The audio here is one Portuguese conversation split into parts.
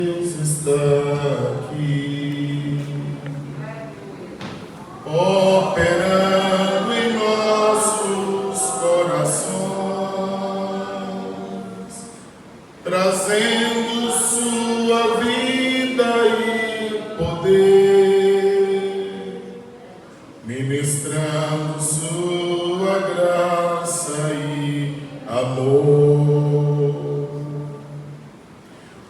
Deus está aqui, operando em nossos corações, trazendo sua vida e poder, ministrando sua graça e amor.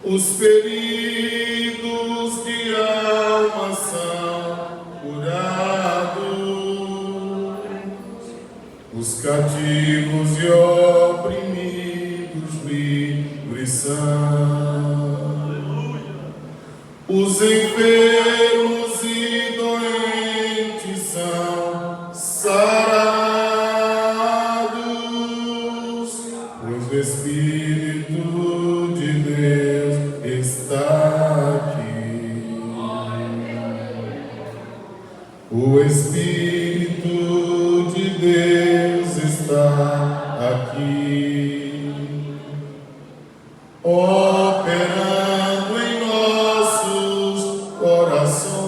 Os feridos de alma são curados, os cativos e oprimidos livres são, os enfermos e doentes são sarados, pois o Espírito de Deus está aqui. O Espírito de Deus está aqui, operando em nossos corações,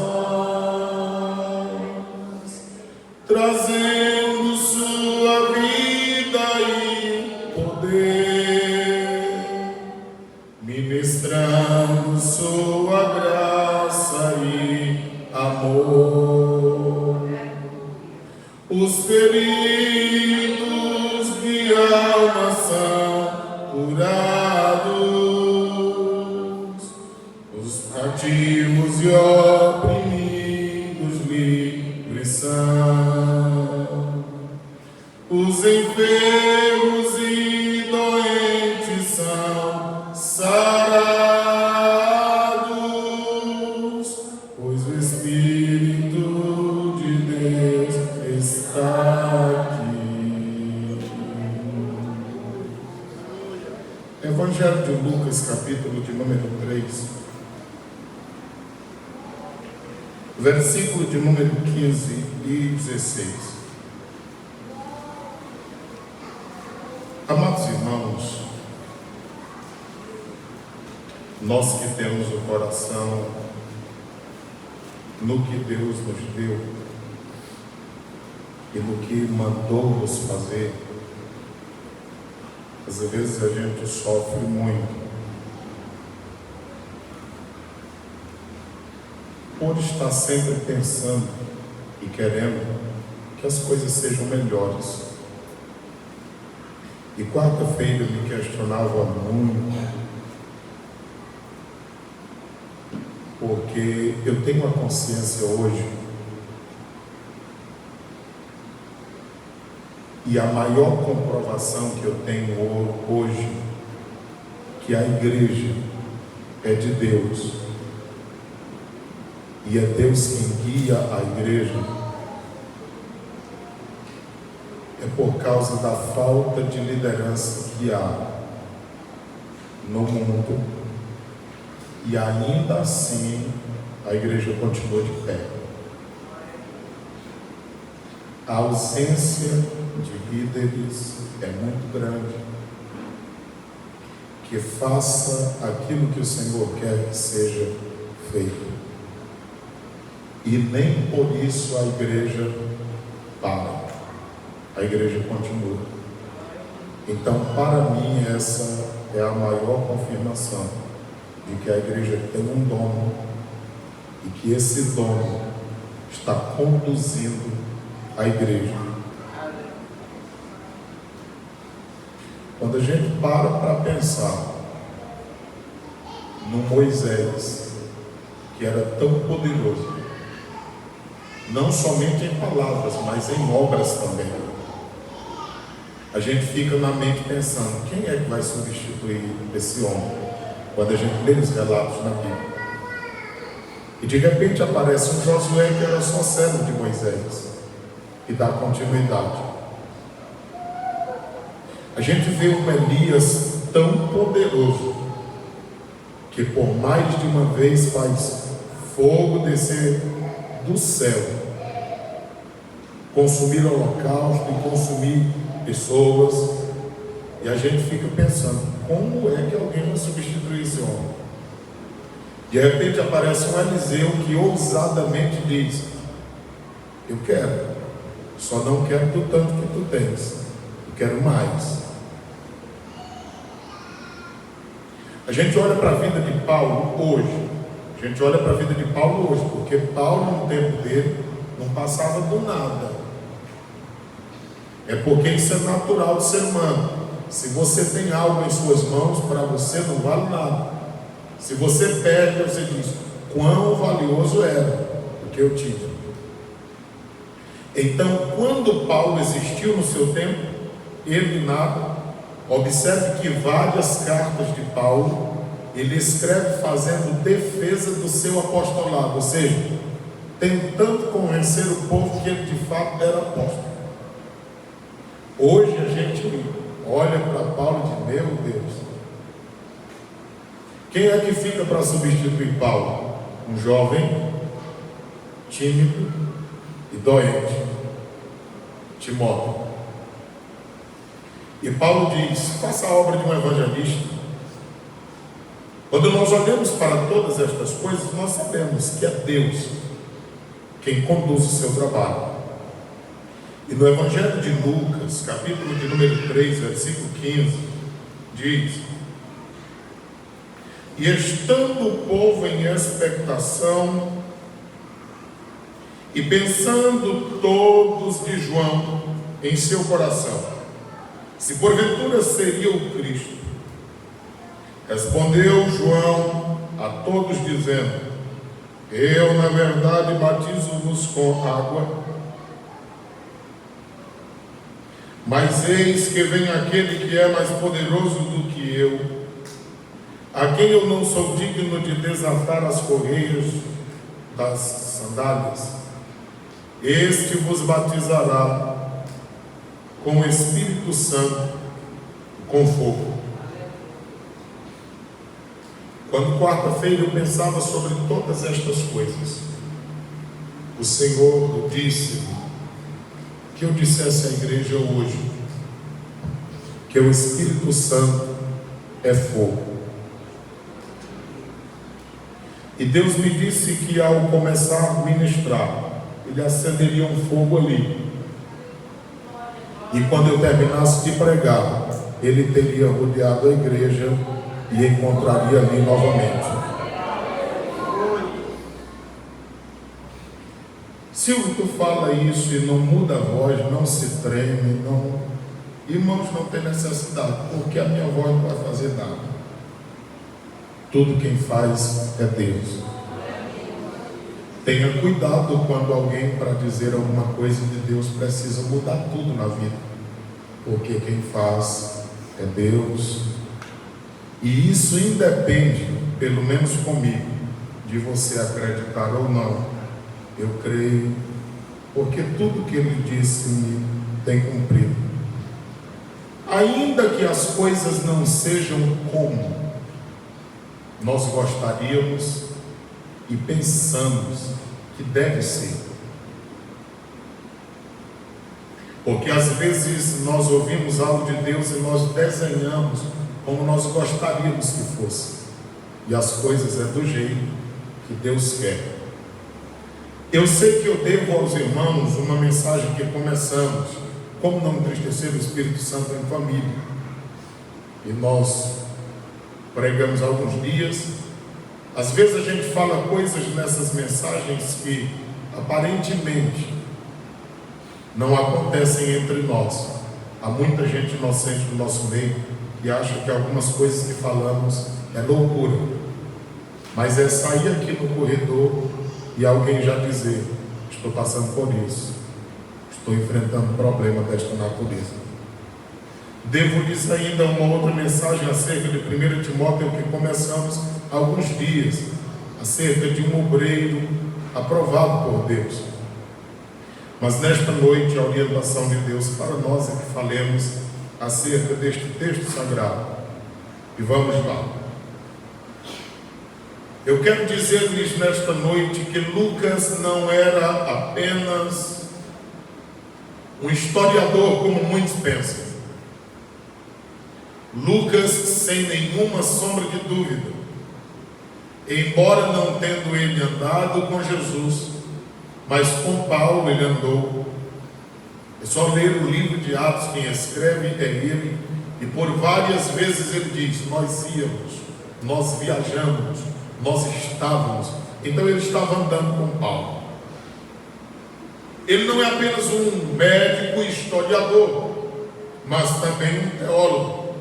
trazendo sua vida e poder, ministrando sua graça e amor. Os feridos de alma são curados, os cativos e oprimidos livres são, os enfermos e doentes são sarados, pois o Espírito de Deus está aqui. Evangelho de Lucas, capítulo de número 3, versículo de número 15 e 16. Amados irmãos, nós que temos o coração no que Deus nos deu e no que mandou-nos fazer, às vezes a gente sofre muito por estar sempre pensando e querendo que as coisas sejam melhores. E quarta-feira eu me questionava muito, porque eu tenho a consciência hoje, e a maior comprovação que eu tenho hoje, que a igreja é de Deus, e é Deus quem guia a igreja, é por causa da falta de liderança que há no mundo, e ainda assim a igreja continua de pé. A ausência de líderes é muito grande, que faça aquilo que o Senhor quer que seja feito, e nem por isso a igreja para. A igreja continua. Então, para mim, essa é a maior confirmação de que a igreja tem um dono e que esse dono está conduzindo a igreja. Quando a gente para pensar no Moisés, que era tão poderoso, não somente em palavras, mas em obras também, a gente fica na mente pensando, quem é que vai substituir esse homem? Quando a gente lê os relatos na Bíblia. E de repente aparece um Josué que era só servo de Moisés, e dá continuidade. A gente vê um Elias tão poderoso, que por mais de uma vez faz fogo descer do céu, consumir holocausto e consumir pessoas, e a gente fica pensando, como é que alguém vai substituir esse homem? De repente aparece um Eliseu que ousadamente diz: eu quero, só não quero do tanto que tu tens, eu quero mais. A gente olha para a vida de Paulo hoje, porque Paulo no tempo dele não passava do nada. É porque isso é natural do ser humano. Se você tem algo em suas mãos, para você não vale nada. Se você perde, você diz: quão valioso era o que eu tive. Então, quando Paulo existiu no seu tempo, ele nada. Observe que várias cartas de Paulo ele escreve fazendo defesa do seu apostolado, ou seja, tentando convencer o povo que ele de fato era apóstolo. Hoje a gente olha para Paulo e diz: meu Deus, quem é que fica para substituir Paulo? Um jovem, tímido e doente, Timóteo. E Paulo diz: faça a obra de um evangelista. Quando nós olhamos para todas estas coisas, nós sabemos que é Deus quem conduz o seu trabalho. E no Evangelho de Lucas, capítulo de número 3, versículo 15, diz: e estando o povo em expectação, e pensando todos de João em seu coração, se porventura seria o Cristo, respondeu João a todos dizendo: eu na verdade batizo-vos com água, mas eis que vem aquele que é mais poderoso do que eu, a quem eu não sou digno de desatar as correias das sandálias. Este vos batizará com o Espírito Santo e com fogo. Quando quarta-feira eu pensava sobre todas estas coisas, o Senhor disse-me que eu dissesse à igreja hoje que o Espírito Santo é fogo. E Deus me disse que ao começar a ministrar, Ele acenderia um fogo ali. E quando eu terminasse de pregar, Ele teria rodeado a igreja e encontraria ali novamente. Silvio, tu fala isso e não muda a voz, não se treme, não... Irmãos, não tem necessidade, porque a minha voz não vai fazer nada. Tudo quem faz é Deus. Tenha cuidado quando alguém, para dizer alguma coisa de Deus, precisa mudar tudo na vida, porque quem faz é Deus. E isso independe, pelo menos comigo, de você acreditar ou não. Eu creio, porque tudo que Ele disse me tem cumprido. Ainda que as coisas não sejam como nós gostaríamos e pensamos que deve ser. Porque às vezes nós ouvimos algo de Deus e nós desenhamos como nós gostaríamos que fosse. E as coisas é do jeito que Deus quer. Eu sei que eu devo aos irmãos uma mensagem que começamos: como não entristecer o Espírito Santo em família. E nós pregamos alguns dias. Às vezes a gente fala coisas nessas mensagens que aparentemente não acontecem entre nós. Há muita gente inocente no nosso meio que acha que algumas coisas que falamos é loucura, mas é sair aqui no corredor e alguém já dizer: estou passando por isso, estou enfrentando um problema desta natureza. Devo-lhes ainda uma outra mensagem acerca de 1 Timóteo que começamos há alguns dias, acerca de um obreiro aprovado por Deus. Mas nesta noite a orientação de Deus para nós é que falemos acerca deste texto sagrado. E vamos lá. Eu quero dizer-lhes nesta noite que Lucas não era apenas um historiador, como muitos pensam. Lucas, sem nenhuma sombra de dúvida, embora não tendo ele andado com Jesus, mas com Paulo ele andou. É só ler o livro de Atos, quem escreve é ele, e por várias vezes ele diz: nós íamos, nós viajamos, nós estávamos. Então ele estava andando com Paulo. Ele não é apenas um médico e historiador, mas também um teólogo.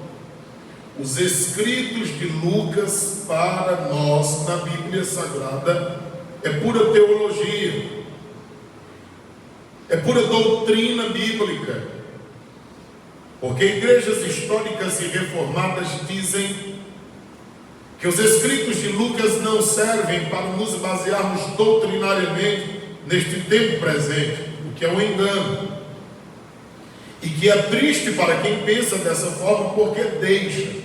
Os escritos de Lucas para nós na Bíblia Sagrada é pura teologia, é pura doutrina bíblica, porque igrejas históricas e reformadas dizem que os escritos de Lucas não servem para nos basearmos doutrinariamente neste tempo presente, o que é um engano, e que é triste para quem pensa dessa forma, porque deixa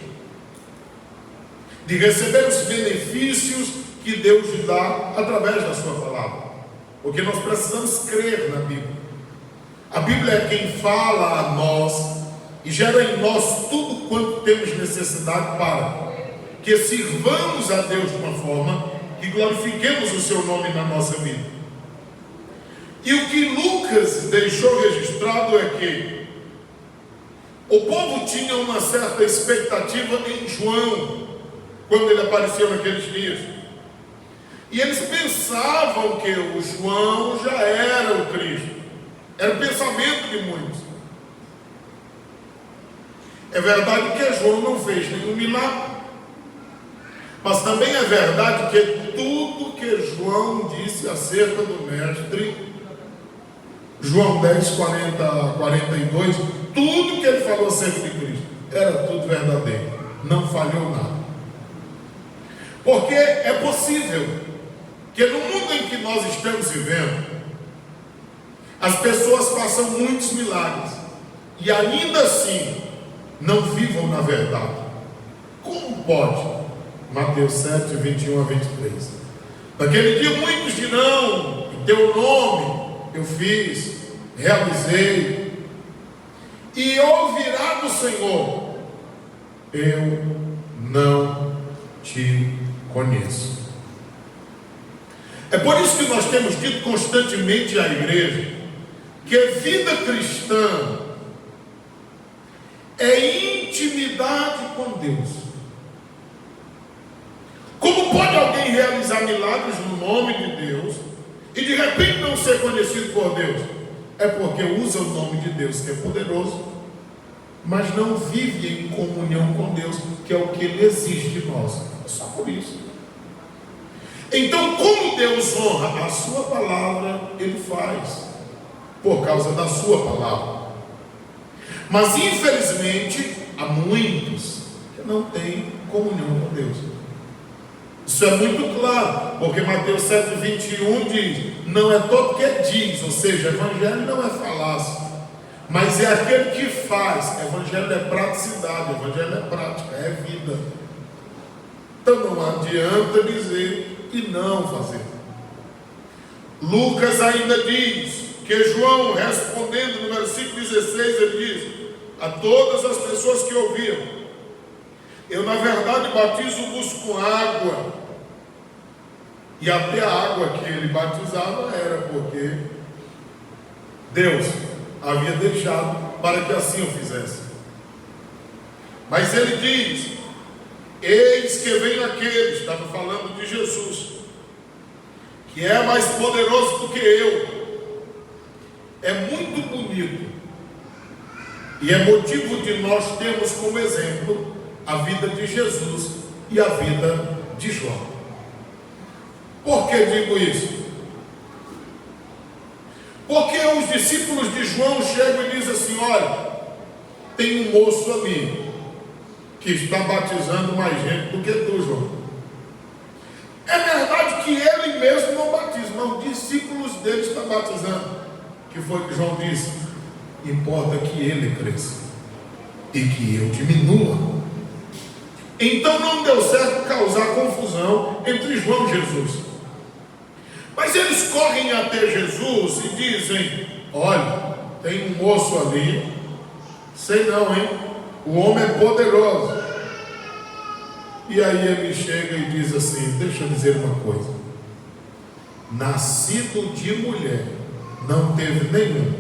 de receber os benefícios que Deus lhe dá através da sua palavra, porque nós precisamos crer na Bíblia. A Bíblia é quem fala a nós e gera em nós tudo quanto temos necessidade para que sirvamos a Deus de uma forma que glorifiquemos o seu nome na nossa vida. E o que Lucas deixou registrado é que o povo tinha uma certa expectativa em João, quando ele apareceu naqueles dias. E eles pensavam que o João já era o Cristo. Era o pensamento de muitos. É verdade que João não fez nenhum milagre, mas também é verdade que tudo que João disse acerca do Mestre, João 10, 40 a 42, tudo que ele falou acerca de Cristo, era tudo verdadeiro, não falhou nada. Porque é possível que no mundo em que nós estamos vivendo, as pessoas façam muitos milagres e ainda assim não vivam na verdade. Como pode? Mateus 7, 21 a 23. Naquele dia muitos dirão: em teu nome eu fiz, realizei. E ouvirá do Senhor: eu não te conheço. É por isso que nós temos dito constantemente à igreja que a vida cristã é intimidade com Deus. Como pode alguém realizar milagres no nome de Deus e de repente não ser conhecido por Deus? É porque usa o nome de Deus, que é poderoso, mas não vive em comunhão com Deus, que é o que Ele exige de nós. É só por isso. Então, como Deus honra a sua palavra, Ele faz, por causa da sua palavra. Mas infelizmente há muitos que não têm comunhão com Deus. Isso é muito claro, porque Mateus 7, 21 diz: não é todo que diz, ou seja, evangelho não é falácia, mas é aquele que faz. Evangelho é praticidade, evangelho é prática, é vida. Então não adianta dizer e não fazer. Lucas ainda diz que João, respondendo no versículo 16, ele diz a todas as pessoas que ouviam: eu na verdade batizo-vos com água. E até a água que ele batizava era porque Deus havia deixado para que assim o fizesse. Mas ele diz: eis que vem aquele, estava falando de Jesus, que é mais poderoso do que eu. É muito bonito e é motivo de nós termos como exemplo a vida de Jesus e a vida de João. Por que digo isso? Porque os discípulos de João chegam e dizem assim: olha, tem um moço ali que está batizando mais gente do que tu, João. É verdade que ele mesmo não batiza, mas os discípulos dele estão batizando. Que foi que João disse: importa que ele cresça e que eu diminua. Então não deu certo causar confusão entre João e Jesus. Mas eles correm até Jesus e dizem: olha, tem um moço ali, sei não, hein? O homem é poderoso. E aí ele chega e diz assim: deixa eu dizer uma coisa, nascido de mulher, não teve nenhum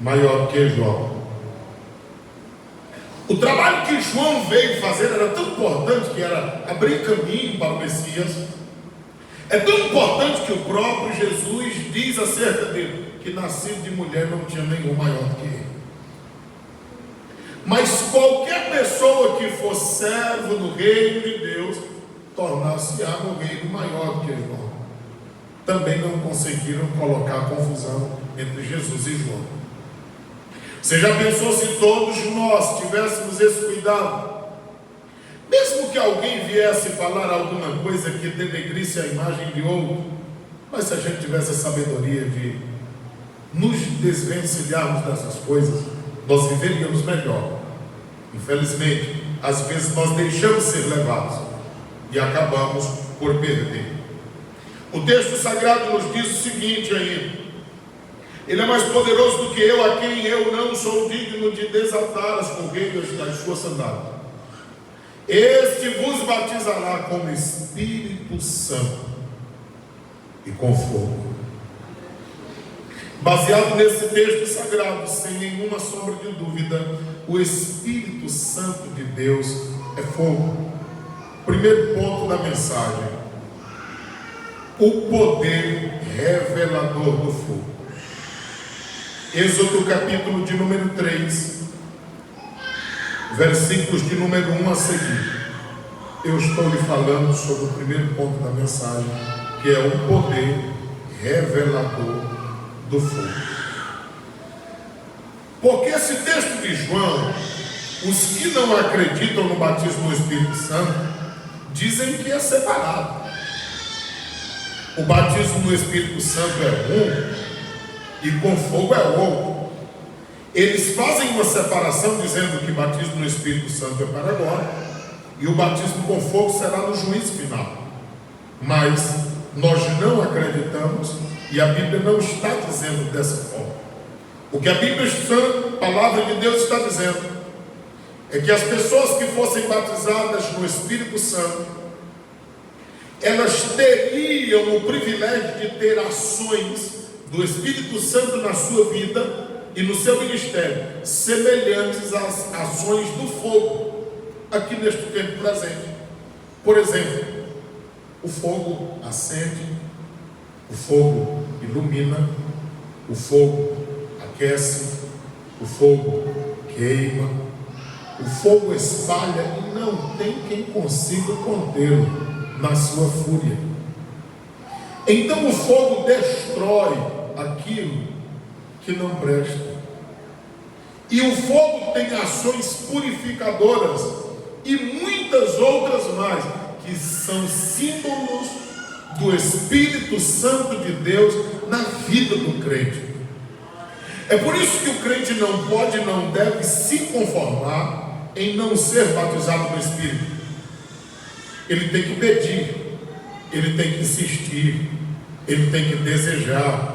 maior que João. O trabalho que João veio fazer era tão importante, que era abrir caminho para o Messias. É tão importante que o próprio Jesus diz acerca dele, que nascido de mulher não tinha nenhum maior do que ele. Mas qualquer pessoa que for servo no reino de Deus, tornar-se-á no reino maior do que João. Também não conseguiram colocar confusão entre Jesus e João. Você já pensou se todos nós tivéssemos esse cuidado? Mesmo que alguém viesse falar alguma coisa que denegrisse a imagem de outro, mas se a gente tivesse a sabedoria de nos desvencilharmos dessas coisas, nós viveríamos melhor. Infelizmente, às vezes nós deixamos ser levados e acabamos por perder. O texto sagrado nos diz o seguinte ainda: ele é mais poderoso do que eu, a quem eu não sou digno de desatar as correias das suas sandálias. Este vos batizará com o Espírito Santo e com fogo. Baseado nesse texto sagrado, sem nenhuma sombra de dúvida, o Espírito Santo de Deus é fogo. Primeiro ponto da mensagem: o poder revelador do fogo. Êxodo capítulo de número 3, versículos de número 1 a seguir. Eu estou lhe falando sobre o primeiro ponto da mensagem, que é o poder revelador do fogo. Porque esse texto de João, os que não acreditam no batismo no Espírito Santo dizem que é separado. O batismo no Espírito Santo é um e com fogo é outro. Eles fazem uma separação dizendo que o batismo no Espírito Santo é para agora e o batismo com fogo será no juízo final. Mas nós não acreditamos e a Bíblia não está dizendo dessa forma. O que a Bíblia, a palavra de Deus, está dizendo é que as pessoas que fossem batizadas no Espírito Santo, elas teriam o privilégio de ter ações do Espírito Santo na sua vida e no seu ministério, semelhantes às ações do fogo aqui neste tempo presente. Por exemplo, o fogo acende, o fogo ilumina, o fogo aquece, o fogo queima, o fogo espalha e não tem quem consiga contê-lo na sua fúria. Então o fogo destrói aquilo que não presta. E o fogo tem ações purificadoras e muitas outras mais, que são símbolos do Espírito Santo de Deus na vida do crente. É por isso que o crente não pode e não deve se conformar em não ser batizado no Espírito. Ele tem que pedir, ele tem que insistir, ele tem que desejar,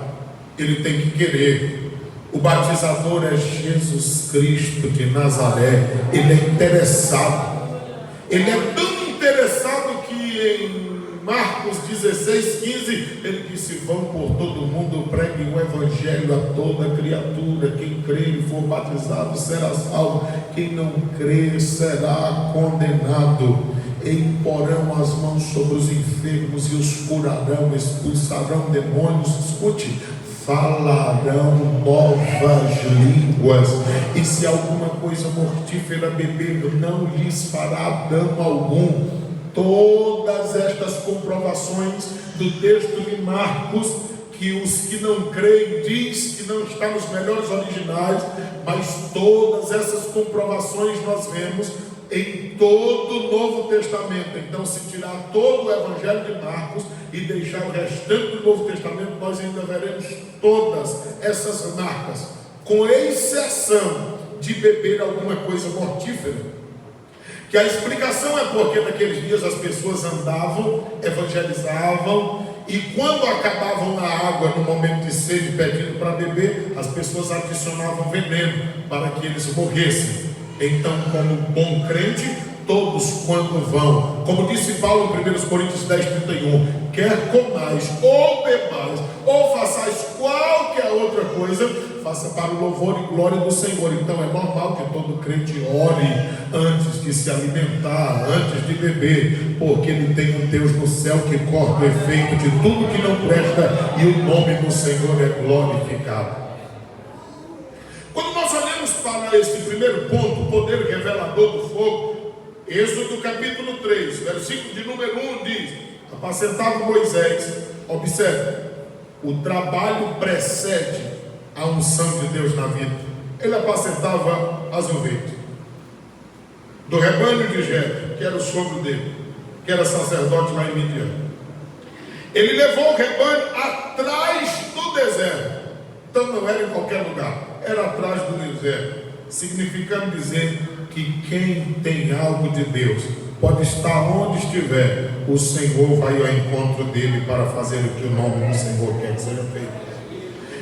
ele tem que querer. O batizador é Jesus Cristo de Nazaré. Ele é interessado. Ele é tão interessado que em Marcos 16:15 ele disse: vão por todo mundo, preguem o evangelho a toda criatura. Quem crer e for batizado será salvo, quem não crer será condenado. E imporão as mãos sobre os enfermos e os curarão, expulsarão demônios, escute, falarão novas línguas, e se alguma coisa mortífera beber, não lhes fará dano algum. Todas estas comprovações do texto de Marcos, que os que não creem diz que não está nos melhores originais, mas todas essas comprovações nós vemos em todo o Novo Testamento. Então, se tirar todo o Evangelho de Marcos e deixar o restante do Novo Testamento, nós ainda veremos todas essas marcas, com exceção de beber alguma coisa mortífera, que a explicação é porque naqueles dias as pessoas andavam, evangelizavam, e quando acabavam a água no momento de sede pedindo para beber, as pessoas adicionavam veneno para que eles morressem. Então, como bom crente, todos quando vão. Como disse Paulo em 1 Coríntios 10:31, quer comais ou bebais, ou façais qualquer outra coisa, faça para o louvor e glória do Senhor. Então é normal que todo crente ore antes de se alimentar, antes de beber, porque ele tem um Deus no céu que corta o efeito de tudo que não presta, e o nome do Senhor é glorificado. Quando nós olhamos para esse primeiro ponto, o poder revelador do fogo, Êxodo capítulo 3, versículo de número 1 diz: apacentava Moisés. Observe, o trabalho precede a unção de Deus na vida. Ele apacentava as ovelhas do rebanho de Jetro, que era o sogro dele, que era sacerdote lá em Midian. Ele levou o rebanho atrás do deserto. Então não era em qualquer lugar, era atrás do deserto, significando dizer que quem tem algo de Deus pode estar onde estiver, o Senhor vai ao encontro dele para fazer o que o nome do Senhor quer que seja feito.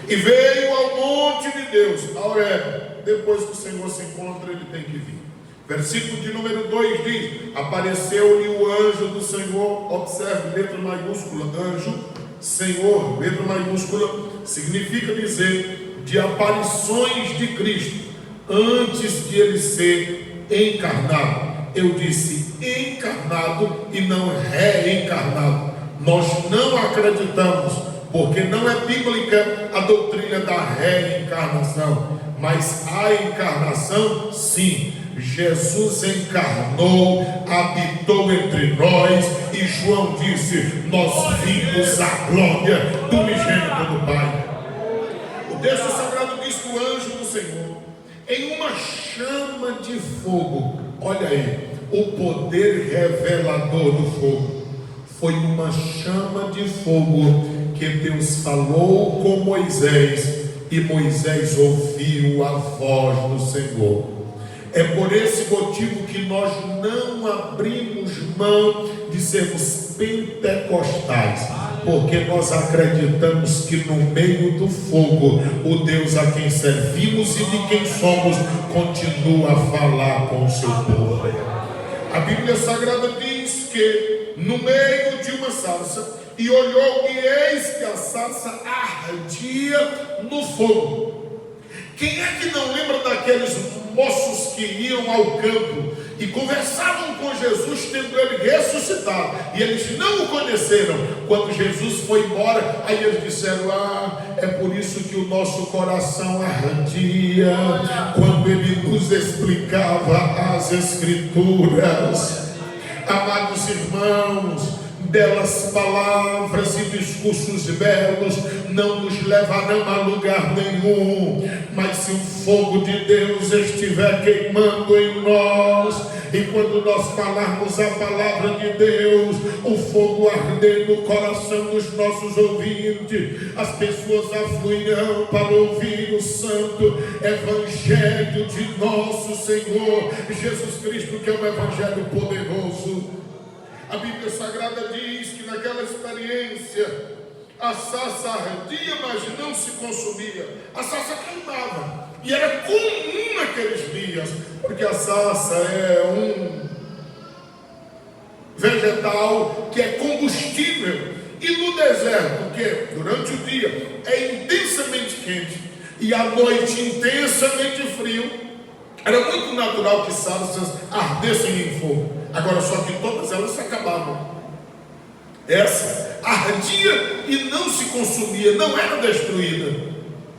E veio ao monte de Deus, a Horebe. Depois que o Senhor se encontra, ele tem que vir. Versículo de número 2 diz: apareceu-lhe o anjo do Senhor. Observe, letra maiúscula, anjo, Senhor, letra maiúscula, significa dizer de aparições de Cristo antes de ele ser encarnado. Eu disse encarnado e não reencarnado. Nós não acreditamos, porque não é bíblica a doutrina da reencarnação, mas a encarnação, sim. Jesus encarnou, habitou entre nós, e João disse: nós vimos a glória do unigênito do Pai. O texto sagrado diz que o anjo do Senhor, em uma chama de fogo, olha aí, o poder revelador do fogo, foi uma chama de fogo que Deus falou com Moisés, e Moisés ouviu a voz do Senhor. É por esse motivo que nós não abrimos mão de sermos pentecostais, porque nós acreditamos que no meio do fogo, o Deus a quem servimos e de quem somos continua a falar com o seu povo. A Bíblia Sagrada diz que no meio de uma sarça, e olhou, e eis que a sarça ardia no fogo. Quem é que não lembra daqueles moços que iam ao campo e conversavam com Jesus, tendo ele ressuscitado, e eles não o conheceram? Quando Jesus foi embora, aí eles disseram: é por isso que o nosso coração ardia quando ele nos explicava as Escrituras. Amados irmãos, belas palavras e discursos belos não nos levarão a lugar nenhum, mas se o fogo de Deus estiver queimando em nós, e quando nós falarmos a palavra de Deus, o fogo arder no coração dos nossos ouvintes, as pessoas afluirão para ouvir o santo evangelho de nosso Senhor Jesus Cristo, que é um evangelho poderoso. A Bíblia Sagrada diz que naquela experiência a sarça ardia, mas não se consumia. A sarça queimava, e era comum naqueles dias, porque a sarça é um vegetal que é combustível, e no deserto, que durante o dia é intensamente quente e à noite intensamente frio, era muito natural que sarsas ardessem em fogo. Agora, só que todas elas se acabavam. Essa ardia e não se consumia, não era destruída.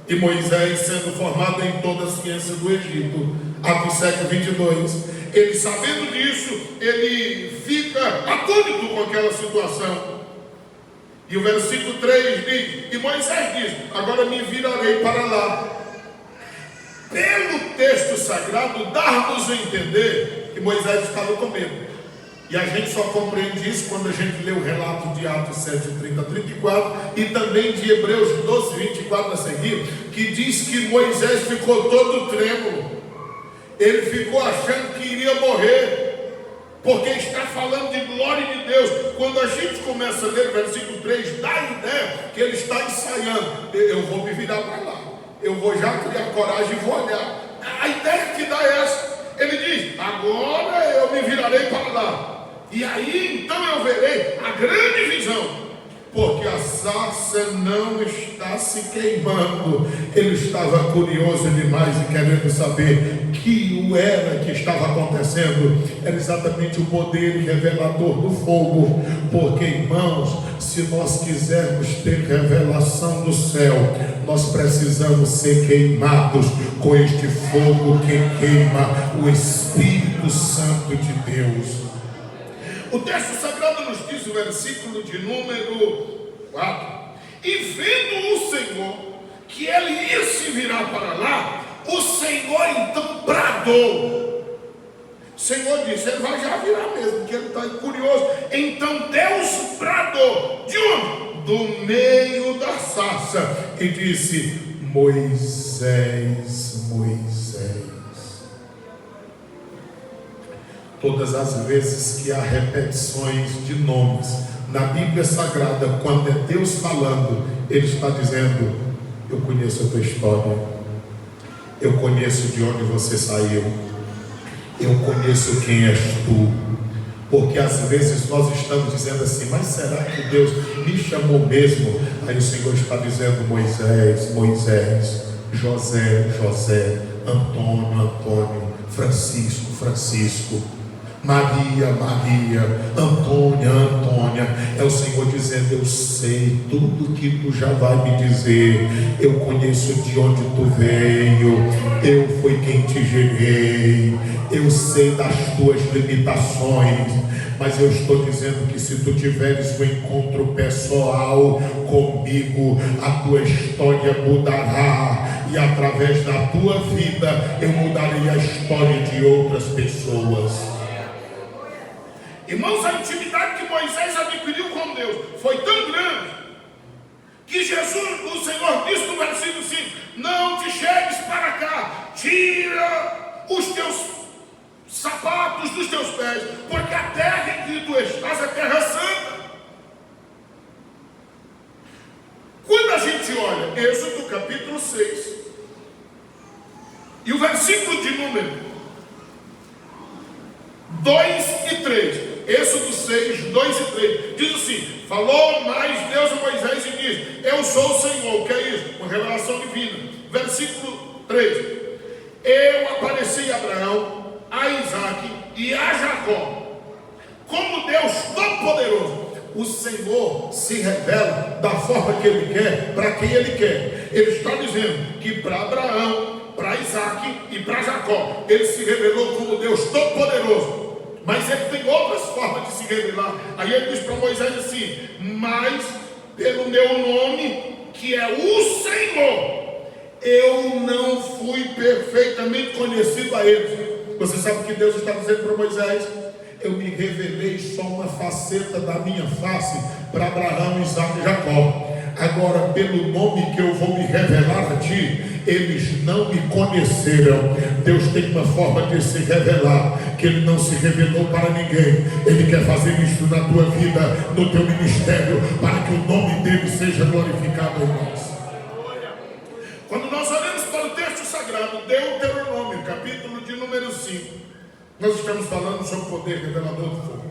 E Moisés, sendo formado em toda a ciência do Egito, Atos 7:22, ele, sabendo disso, ele fica atônito com aquela situação. E o versículo 3 diz: e Moisés diz: agora me virarei para lá. Pelo texto sagrado, dá-nos a entender que Moisés estava com medo. E a gente só compreende isso quando a gente lê o relato de Atos 7:30-34 e também de Hebreus 12:24 a seguir, que diz que Moisés ficou todo trêmulo. Ele ficou achando que iria morrer, porque está falando de glória de Deus. Quando a gente começa a ler o versículo 3, dá a ideia que ele está ensaiando: eu vou me virar para lá, eu vou já criar coragem e vou olhar. A ideia que dá é essa. Ele diz: agora eu me virarei enviarei para lá. E aí então eu verei a grande visão. Porque a sarça não está se queimando. Ele estava curioso demais e querendo saber que o era que estava acontecendo. Era exatamente o poder revelador do fogo. Porque, irmãos, se nós quisermos ter revelação do céu, nós precisamos ser queimados com este fogo que queima o Espírito Santo de Deus. O texto sagrado nos diz, o versículo de número 4: e vendo o Senhor que ele ia se virar para lá, o Senhor então bradou. O Senhor disse, ele vai já virar mesmo, porque ele está curioso. Então Deus bradou. De onde? Do meio da sarça. E disse, Moisés, Moisés. Todas as vezes que há repetições de nomes na Bíblia Sagrada, quando é Deus falando, Ele está dizendo, eu conheço a tua história, eu conheço de onde você saiu, eu conheço quem és tu. Porque às vezes nós estamos dizendo assim, mas será que Deus me chamou mesmo? Aí o Senhor está dizendo, Moisés, Moisés, José, José, Antônio, Antônio, Francisco, Francisco, Maria, Maria, Antônia, Antônia. É o Senhor dizendo, eu sei tudo que tu já vai me dizer, eu conheço de onde tu veio, eu fui quem te gerei, eu sei das tuas limitações, mas eu estou dizendo que se tu tiveres um encontro pessoal comigo, a tua história mudará, e através da tua vida eu mudarei a história de outras pessoas. Irmãos, a intimidade que Moisés adquiriu com Deus foi tão grande que Jesus, o Senhor disse no versículo 5, não te chegues para cá, tira os teus sapatos dos teus pés, porque a terra em que tu estás é terra santa. Quando a gente olha Êxodo capítulo 6 e o versículo de número 2 e 3, Êxodo 6, 2 e 3, diz assim, falou mais Deus a Moisés e diz, eu sou o Senhor. O que é isso? Uma revelação divina. Versículo 3, eu apareci a Abraão, a Isaac e a Jacó como Deus Todo-Poderoso. O Senhor se revela da forma que Ele quer, para quem Ele quer. Ele está dizendo que para Abraão, para Isaac e para Jacó, Ele se revelou como Deus Todo-Poderoso. Mas Ele tem outras formas de se revelar. Aí Ele diz para Moisés assim, mas pelo meu nome, que é o Senhor, eu não fui perfeitamente conhecido a eles. Você sabe o que Deus está dizendo para Moisés? Eu me revelei só uma faceta da minha face para Abraão, Isaac e Jacó. Agora, pelo nome que eu vou me revelar a ti, eles não me conheceram. Deus tem uma forma de se revelar que Ele não se revelou para ninguém. Ele quer fazer isso na tua vida, no teu ministério, para que o nome dele seja glorificado em nós. Quando nós olhamos para o texto sagrado, Deuteronômio, capítulo de número 5, nós estamos falando sobre o poder revelador do fogo.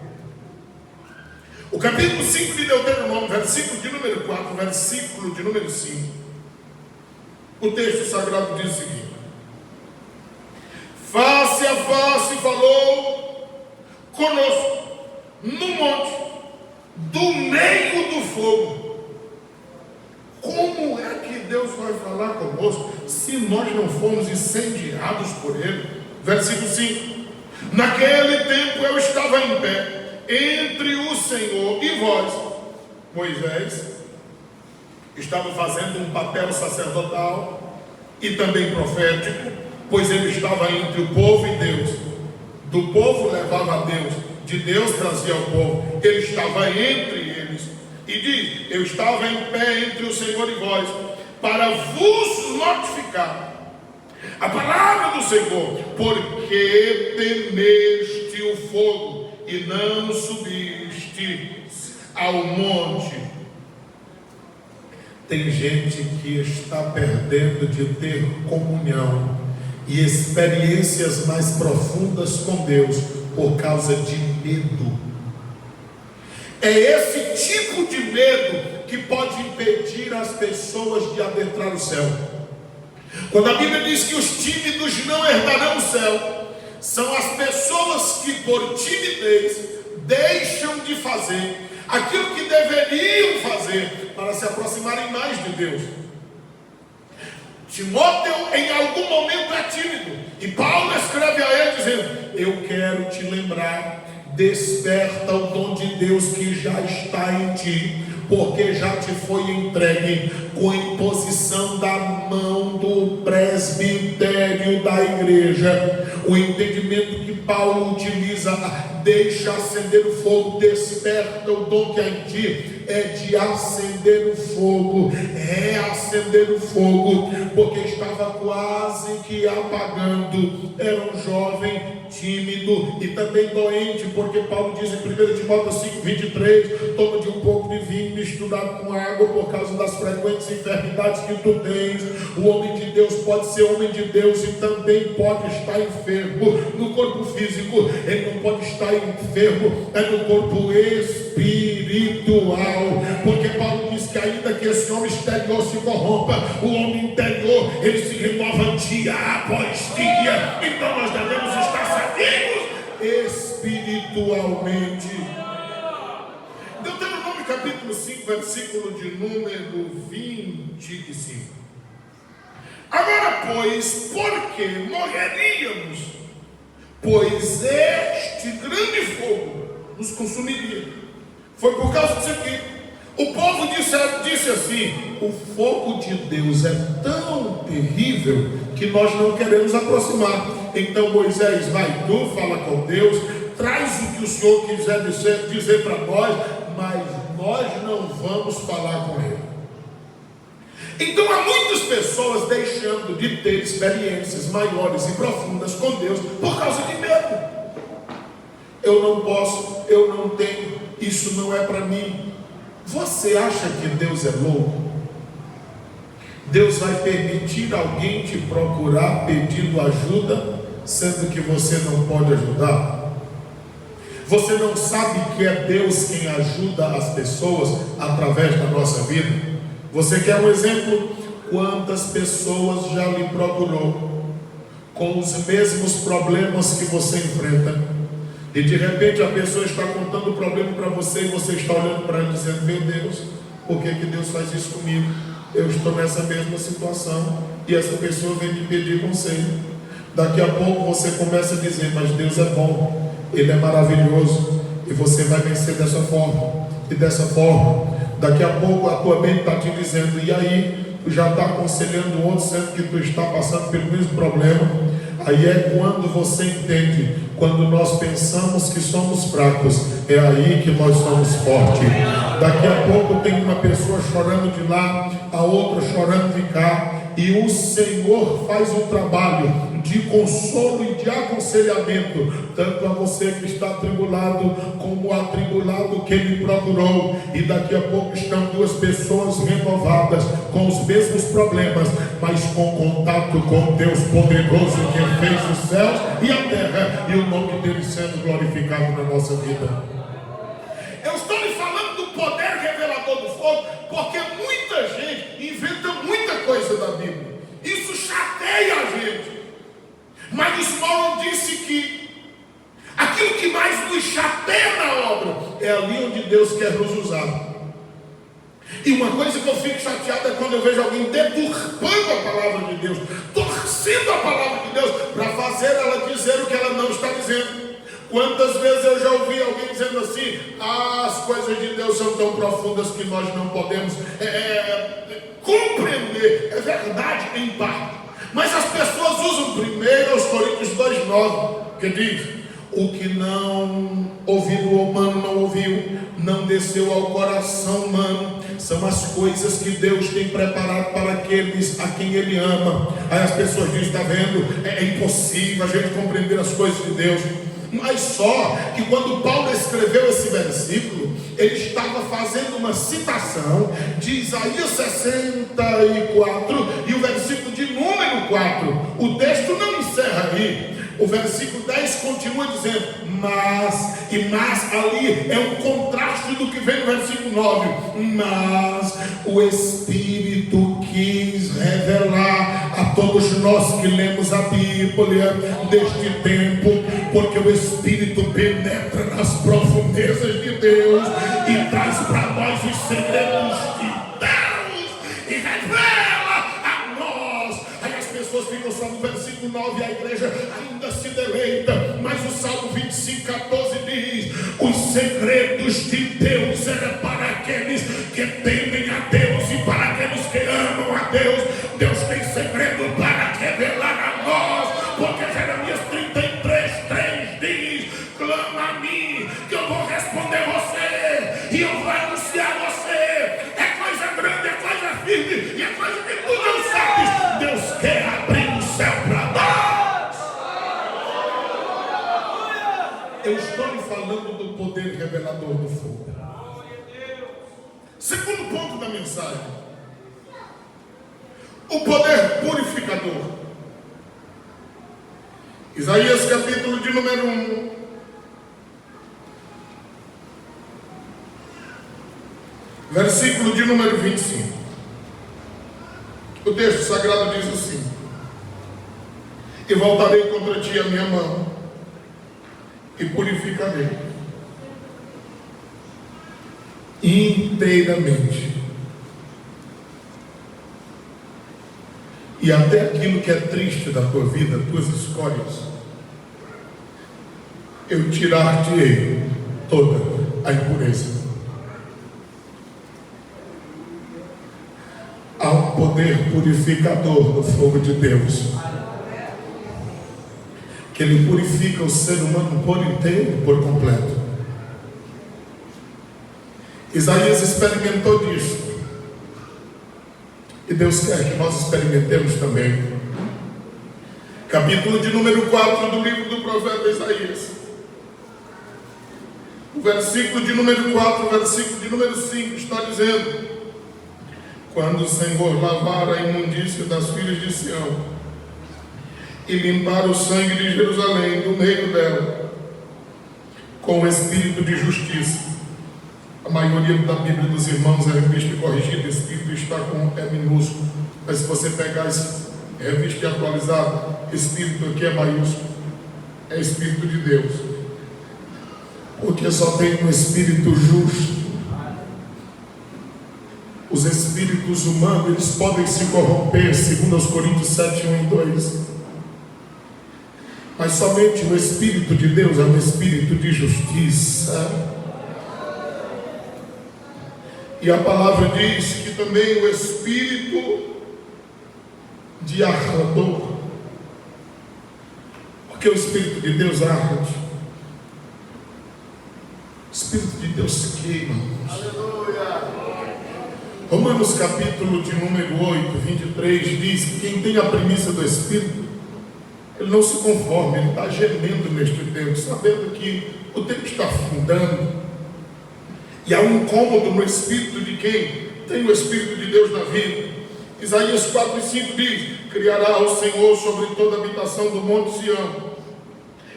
O capítulo 5 de Deuteronômio, versículo de número 4, versículo de número 5, o texto sagrado diz o seguinte: face a face falou conosco no monte, do meio do fogo. Como é que Deus vai falar conosco se nós não formos incendiados por Ele? Versículo 5: naquele tempo eu estava em pé entre o Senhor e vós. Moisés estava fazendo um papel sacerdotal e também profético, pois ele estava entre o povo e Deus. Do povo levava a Deus, de Deus trazia ao povo. Ele estava entre eles e diz: eu estava em pé entre o Senhor e vós, para vos notificar a palavra do Senhor, porque temeste o fogo e não subiste ao monte. Tem gente que está perdendo de ter comunhão e experiências mais profundas com Deus, por causa de medo. É esse tipo de medo que pode impedir as pessoas de adentrar o céu. Quando a Bíblia diz que os tímidos não herdarão o céu, são as pessoas que por timidez deixam de fazer aquilo que deveriam fazer para se aproximarem mais de Deus. Timóteo em algum momento é tímido, e Paulo escreve a ele dizendo: eu quero te lembrar, desperta o dom de Deus que já está em ti, porque já te foi entregue com imposição da mão do presbitério da igreja. O entendimento que Paulo utiliza, deixa acender o fogo, desperta o dom que há em ti, é de acender o fogo, acender o fogo, porque estava quase que apagando. Era um jovem tímido e também doente, porque Paulo diz em 1 Timóteo 5:23: toma de um pouco de vinho misturado com água, por causa das frequentes enfermidades que tu tens. O homem de Deus pode ser homem de Deus e também pode estar enfermo no corpo físico. Ele não pode estar enfermo no corpo espiritual, porque Paulo diz que ainda que esse homem exterior se corrompa, o homem interior ele se renova dia após dia. Então nós devemos estar sabios espiritualmente. Deuteronômio capítulo 5, versículo de número 25. Agora, pois, porque morreríamos, pois este grande fogo nos consumiria. Foi por causa disso aqui. O povo disse assim: o fogo de Deus é tão terrível que nós não queremos aproximar. Então Moisés, vai tu, fala com Deus, traz o que o Senhor quiser dizer para nós, mas nós não vamos falar com ele. Então há muitas pessoas deixando de ter experiências maiores e profundas com Deus por causa de medo. Eu não posso, eu não tenho, isso não é para mim. Você acha que Deus é louco? Deus vai permitir alguém te procurar pedindo ajuda, sendo que você não pode ajudar? Você não sabe que é Deus quem ajuda as pessoas através da nossa vida? Você quer um exemplo? Quantas pessoas já lhe procurou com os mesmos problemas que você enfrenta, e de repente a pessoa está contando o problema para você e você está olhando para ela dizendo: meu Deus, por que Deus faz isso comigo? Eu estou nessa mesma situação, e essa pessoa vem me pedir conselho. Daqui a pouco você começa a dizer: mas Deus é bom, Ele é maravilhoso, e você vai vencer dessa forma e dessa forma. Daqui a pouco a tua mente está te dizendo: e aí? Tu já está aconselhando o outro, sendo que tu está passando pelo mesmo problema. Aí é quando você entende, quando nós pensamos que somos fracos, é aí que nós somos fortes. Daqui a pouco tem uma pessoa chorando de lá, a outra chorando de cá, e o Senhor faz um trabalho de consolo e de aconselhamento, tanto a você que está atribulado, como o atribulado que Ele procurou. E daqui a pouco estão duas pessoas renovadas, com os mesmos problemas, mas com contato com Deus poderoso, que fez os céus e a terra, e o nome dele sendo glorificado na nossa vida. Eu estou lhe falando do poder revelador do fogo, porque muita gente inventa muita coisa da Bíblia. Isso chateia a gente. Mas Small disse que aquilo que mais nos chateia na obra é ali onde Deus quer nos usar. E uma coisa que eu fico chateado é quando eu vejo alguém deturpando a palavra de Deus, torcendo a palavra de Deus para fazer ela dizer o que ela não está dizendo. Quantas vezes eu já ouvi alguém dizendo assim: as coisas de Deus são tão profundas que nós não podemos compreender. É verdade em parte, mas as pessoas usam 1 Coríntios 2,9, que diz: o que não ouvido humano não ouviu, não desceu ao coração humano, são as coisas que Deus tem preparado para aqueles a quem Ele ama. Aí as pessoas dizem: está vendo, é impossível a gente compreender as coisas de Deus. Mas só que quando Paulo escreveu esse versículo, ele estava fazendo uma citação de Isaías 64 e o versículo de número 4. O texto não encerra aí, O versículo 10 continua dizendo, mas ali é um contraste do que vem no versículo 9. Mas o Espírito quis revelar a todos nós que lemos a Bíblia deste tempo, porque o Espírito penetra nas profundezas de Deus e traz para nós os segredos de Deus e revela a nós. Aí as pessoas ficam só no versículo 9 e a igreja ainda se deleita, mas o Salmo 25:14 diz: os segredos de Deus eram para aqueles que temem a Deus e para aqueles que amam a Deus. Deus tem segredo para revelar a nós, porque Jeremias 33:3 diz: clama a mim que eu vou responder você e eu vou anunciar a você. É coisa grande, é coisa firme e é coisa que tu não sabes. Deus quer abrir o céu para nós. Eu estou lhe falando do poder revelador do fogo. Segundo ponto da mensagem, o poder purificador. Isaías capítulo de número 1, versículo de número 25. O texto sagrado diz assim: e voltarei contra ti a minha mão e purificarei inteiramente, e até aquilo que é triste da tua vida, tuas escolhas, eu tirar-te-ei toda a impureza. Há um poder purificador no fogo de Deus, que ele purifica o ser humano por inteiro, por completo. Isaías experimentou disso, e Deus quer que nós experimentemos também. Capítulo de número 4 do livro do profeta Isaías, o versículo de número 4, o versículo de número 5 está dizendo: quando o Senhor lavar a imundícia das filhas de Sião e limpar o sangue de Jerusalém do meio dela com o espírito de justiça. A maioria da Bíblia dos irmãos é revista e corrigida, espírito está com E minúsculo, mas se você pegar revista e atualizada, espírito aqui é maiúsculo, é espírito de Deus, porque só tem um espírito justo. Os espíritos humanos, eles podem se corromper, segundo os Coríntios 7, 1 e 2, mas somente o Espírito de Deus é um espírito de justiça. E a palavra diz que também o espírito de ardor, porque o Espírito de Deus arde, o Espírito de Deus queima. Aleluia. Romanos capítulo de número 8, 23 diz que quem tem a primícia do Espírito, ele não se conforma, ele está gemendo neste tempo, sabendo que o tempo está findando. E há um incômodo no espírito de quem tem o Espírito de Deus na vida. Isaías 4 e 5 diz: criará o Senhor sobre toda a habitação do monte Sião,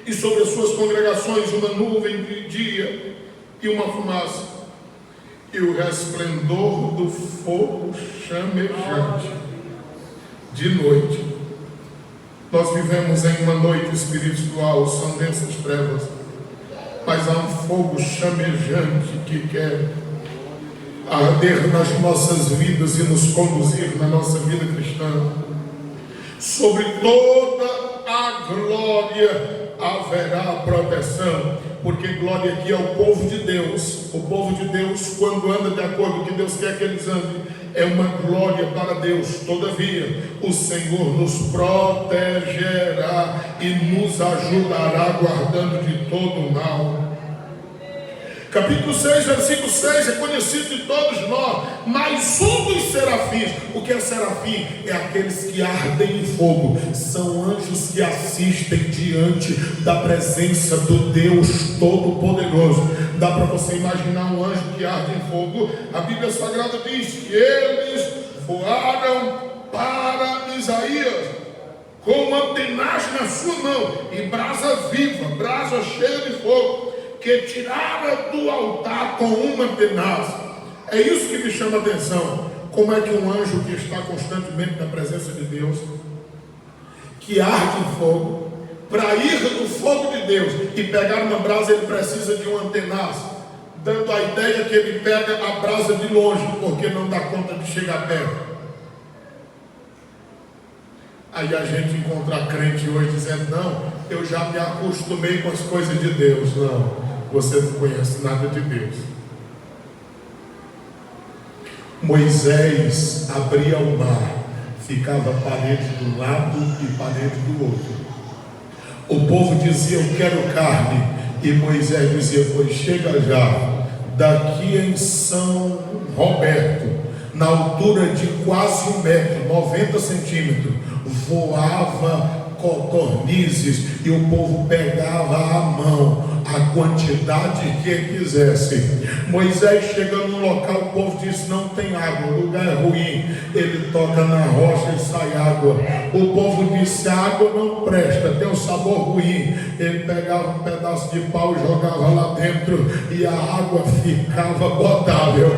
e sobre as suas congregações uma nuvem de dia e uma fumaça, e o resplendor do fogo chamejante de noite. Nós vivemos em uma noite espiritual, são densas trevas, mas há um fogo chamejante que quer arder nas nossas vidas e nos conduzir na nossa vida cristã. Sobre toda a glória haverá proteção, porque glória aqui é o povo de Deus. O povo de Deus, quando anda de acordo com o que Deus quer que eles andem, é uma glória para Deus. Todavia, o Senhor nos protegerá e nos ajudará, guardando de todo o mal. Capítulo 6, versículo 6 é conhecido de todos nós. Mas um dos serafins, o que é serafim? É aqueles que ardem em fogo, são anjos que assistem diante da presença do Deus Todo-Poderoso. Dá para você imaginar um anjo que arde em fogo? A Bíblia Sagrada diz que eles voaram para Isaías. com uma tenaz na sua mão, e brasa viva, brasa cheia de fogo, que tirara do altar com uma tenaz. É isso que me chama a atenção. Como é que um anjo que está constantemente na presença de Deus, que arde em fogo, para ir no fogo de Deus e pegar uma brasa, ele precisa de uma tenaz, dando a ideia que ele pega a brasa de longe, porque não dá conta de chegar perto. Aí a gente encontra crente hoje dizendo: não, eu já me acostumei com as coisas de Deus. Não, você não conhece nada de Deus. Moisés abria o mar, ficava parede de um lado e parede do outro. O povo dizia: eu quero carne, e Moisés dizia: pois chega já. Daqui em São Roberto, na altura de quase 1 metro, 90 centímetros, voava codornizes, e o povo pegava à mão a quantidade que quisesse. Moisés chegando no local, o povo disse: não tem água, o lugar é ruim. Ele toca na rocha e sai água. O povo disse: a água não presta, tem um sabor ruim. Ele pegava um pedaço de pau e jogava lá dentro, e a água ficava potável.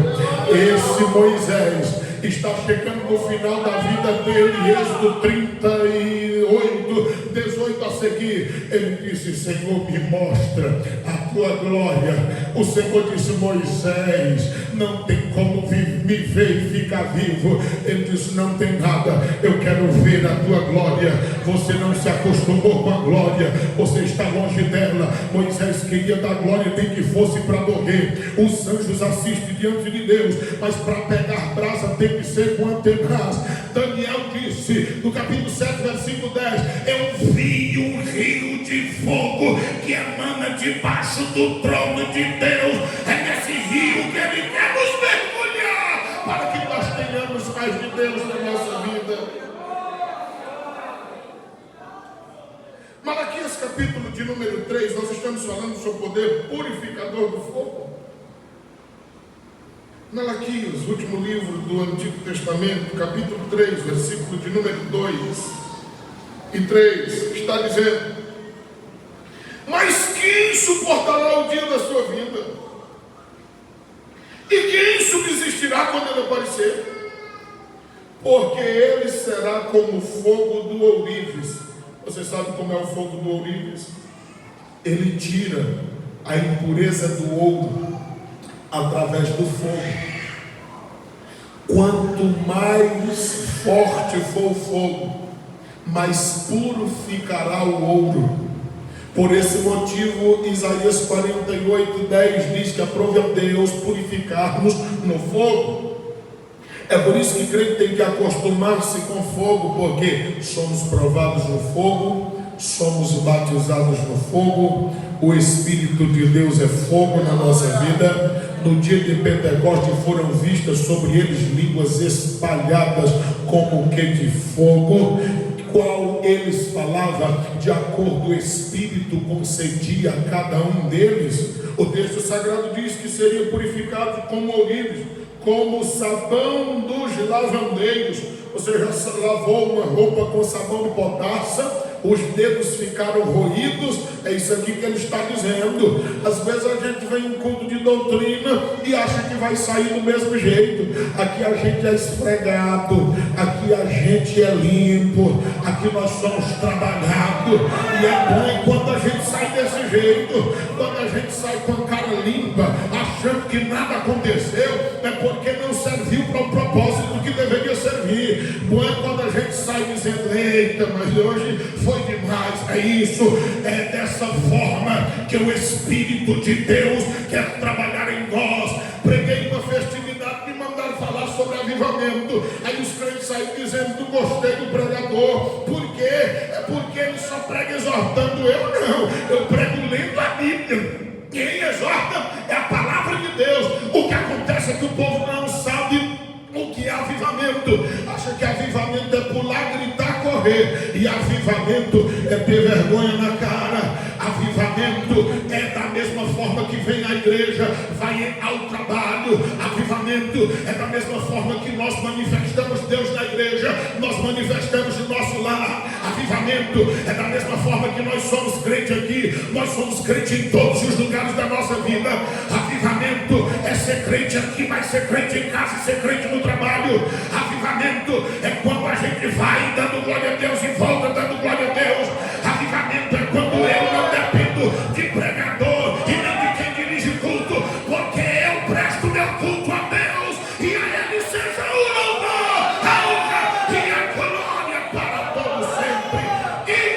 Esse Moisés está chegando no final da vida dele. Êxodo 38, 18 a seguir, ele disse: Senhor, me mostra a tua glória. O Senhor disse: Moisés, não tem como me ver e ficar vivo. Ele disse: não tem nada, eu quero ver a tua glória. Você não se acostumou com a glória, você está longe dela. Moisés queria da glória nem que fosse para morrer. Os anjos assistem diante de Deus, mas para pegar brasa tem que ser com antenas. Daniel disse no capítulo 7, versículo 10: eu vi um rio de fogo que emana debaixo do trono de Deus. É nesse rio que ele quer nos mergulhar, para que nós tenhamos mais de Deus na nossa vida. Malaquias capítulo de número 3, nós estamos falando sobre o poder purificador do fogo. Malaquias, último livro do Antigo Testamento, capítulo 3, versículo de número 2 e 3, está dizendo: mas quem suportará o dia da sua vida? E quem subsistirá quando ele aparecer? Porque ele será como o fogo do ourives. Você sabe como é o fogo do ourives? Ele tira a impureza do ouro através do fogo. Quanto mais forte for o fogo, mais puro ficará o ouro. Por esse motivo, Isaías 48:10 diz que aprove a Deus purificar-nos no fogo. É por isso que o crente tem que acostumar-se com fogo, porque somos provados no fogo, somos batizados no fogo. O Espírito de Deus é fogo na nossa vida. No dia de Pentecostes foram vistas sobre eles línguas espalhadas como que de fogo, qual eles falavam de acordo o Espírito concedia a cada um deles. O texto sagrado diz que seriam purificados como ourives, como o sabão dos lavandeiros. Você já lavou uma roupa com sabão de potassa? Os dedos ficaram roídos. É isso aqui que ele está dizendo. Às vezes a gente vem em culto de doutrina e acha que vai sair do mesmo jeito. Aqui a gente é esfregado, aqui a gente é limpo, aqui nós somos trabalhados. E é bom quando a gente sai desse jeito, quando a gente sai com a cara limpa, achando que nada aconteceu, é porque não serviu para o propósito que deveria servir. Bom é quando a gente sai dizendo: eita, mas hoje foi demais. É isso, é dessa forma que o Espírito de Deus quer trabalhar em nós. Preguei uma festividade, me mandaram falar sobre avivamento. Aí os crentes saíram dizendo: não gostei do pregador. Por quê? É porque ele só prega exortando. Eu não, eu prego lendo a Bíblia. Quem exorta é a palavra de Deus. O que acontece é que o povo não sabe o que é avivamento. Acha que avivamento é pular, gritar, correr. E avivamento é ter vergonha na cara. Avivamento é da mesma forma que vem à igreja, vai ao trabalho. Avivamento é da mesma forma que nós manifestamos Deus na igreja, nós manifestamos o nosso lar. Avivamento avivamento. É da mesma forma que nós somos crentes aqui, nós somos crentes em todos os lugares da nossa vida. Avivamento é ser crente aqui, mas ser crente em casa e ser crente no trabalho. Avivamento é quando a gente vai dando glória a Deus e volta dando glória a Deus. Avivamento é quando eu não dependo de pregador e nem de quem dirige culto, porque eu presto meu culto a Deus e a Ele seja o louvor, a honra e a glória para todo sempre.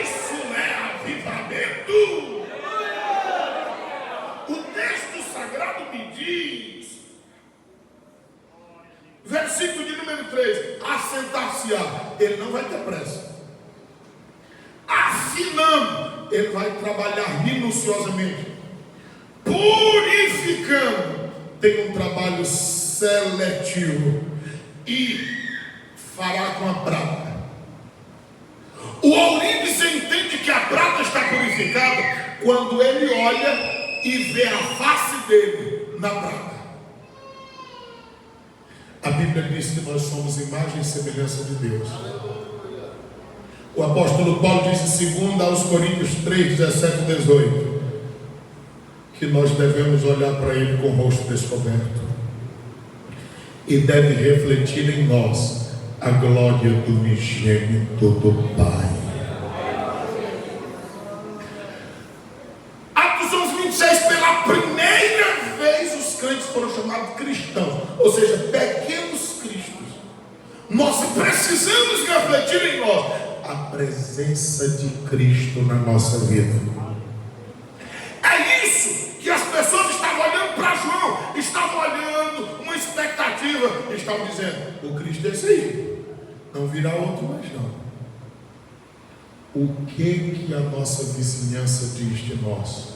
Isso é avivamento. O texto sagrado me diz, versículo de número 3: assentar-se-á. Ele não vai ter pressa. Afinando, ele vai trabalhar minuciosamente. Purificando, tem um trabalho seletivo e fará com a prata. O ourives entende que a prata está purificada quando ele olha e vê a face dele na prata. A Bíblia diz que nós somos imagem e semelhança de Deus. O apóstolo Paulo diz em 2 Coríntios 3, 17 e 18 que nós devemos olhar para Ele com o rosto descoberto e deve refletir em nós a glória do unigênito do Pai. Atos 11, 26, pela primeira vez os crentes foram chamados cristãos, ou seja, pequenos cristos. Nós precisamos refletir em nós a presença de Cristo na nossa vida. É isso que as pessoas estavam olhando para João, estavam olhando uma expectativa, estavam dizendo: o Cristo é esse aí, não virá outro mais não. O que a nossa vizinhança diz de nós?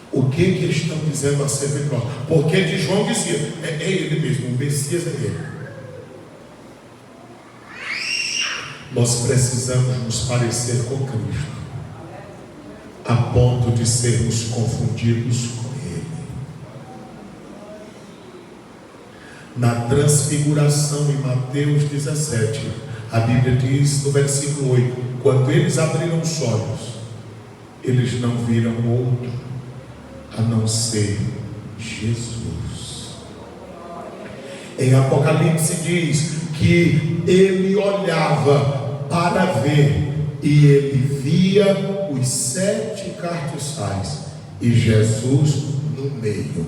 O que estão dizendo acerca de nós? Porque de João dizia: é ele mesmo, o Messias é ele. Nós precisamos nos parecer com Cristo, a ponto de sermos confundidos com Ele. Na transfiguração em Mateus 17, a Bíblia diz no versículo 8: quando eles abriram os olhos, eles não viram outro a não ser Jesus. Em Apocalipse diz que ele olhava para ver e ele via os 7 cartiçais e Jesus no meio.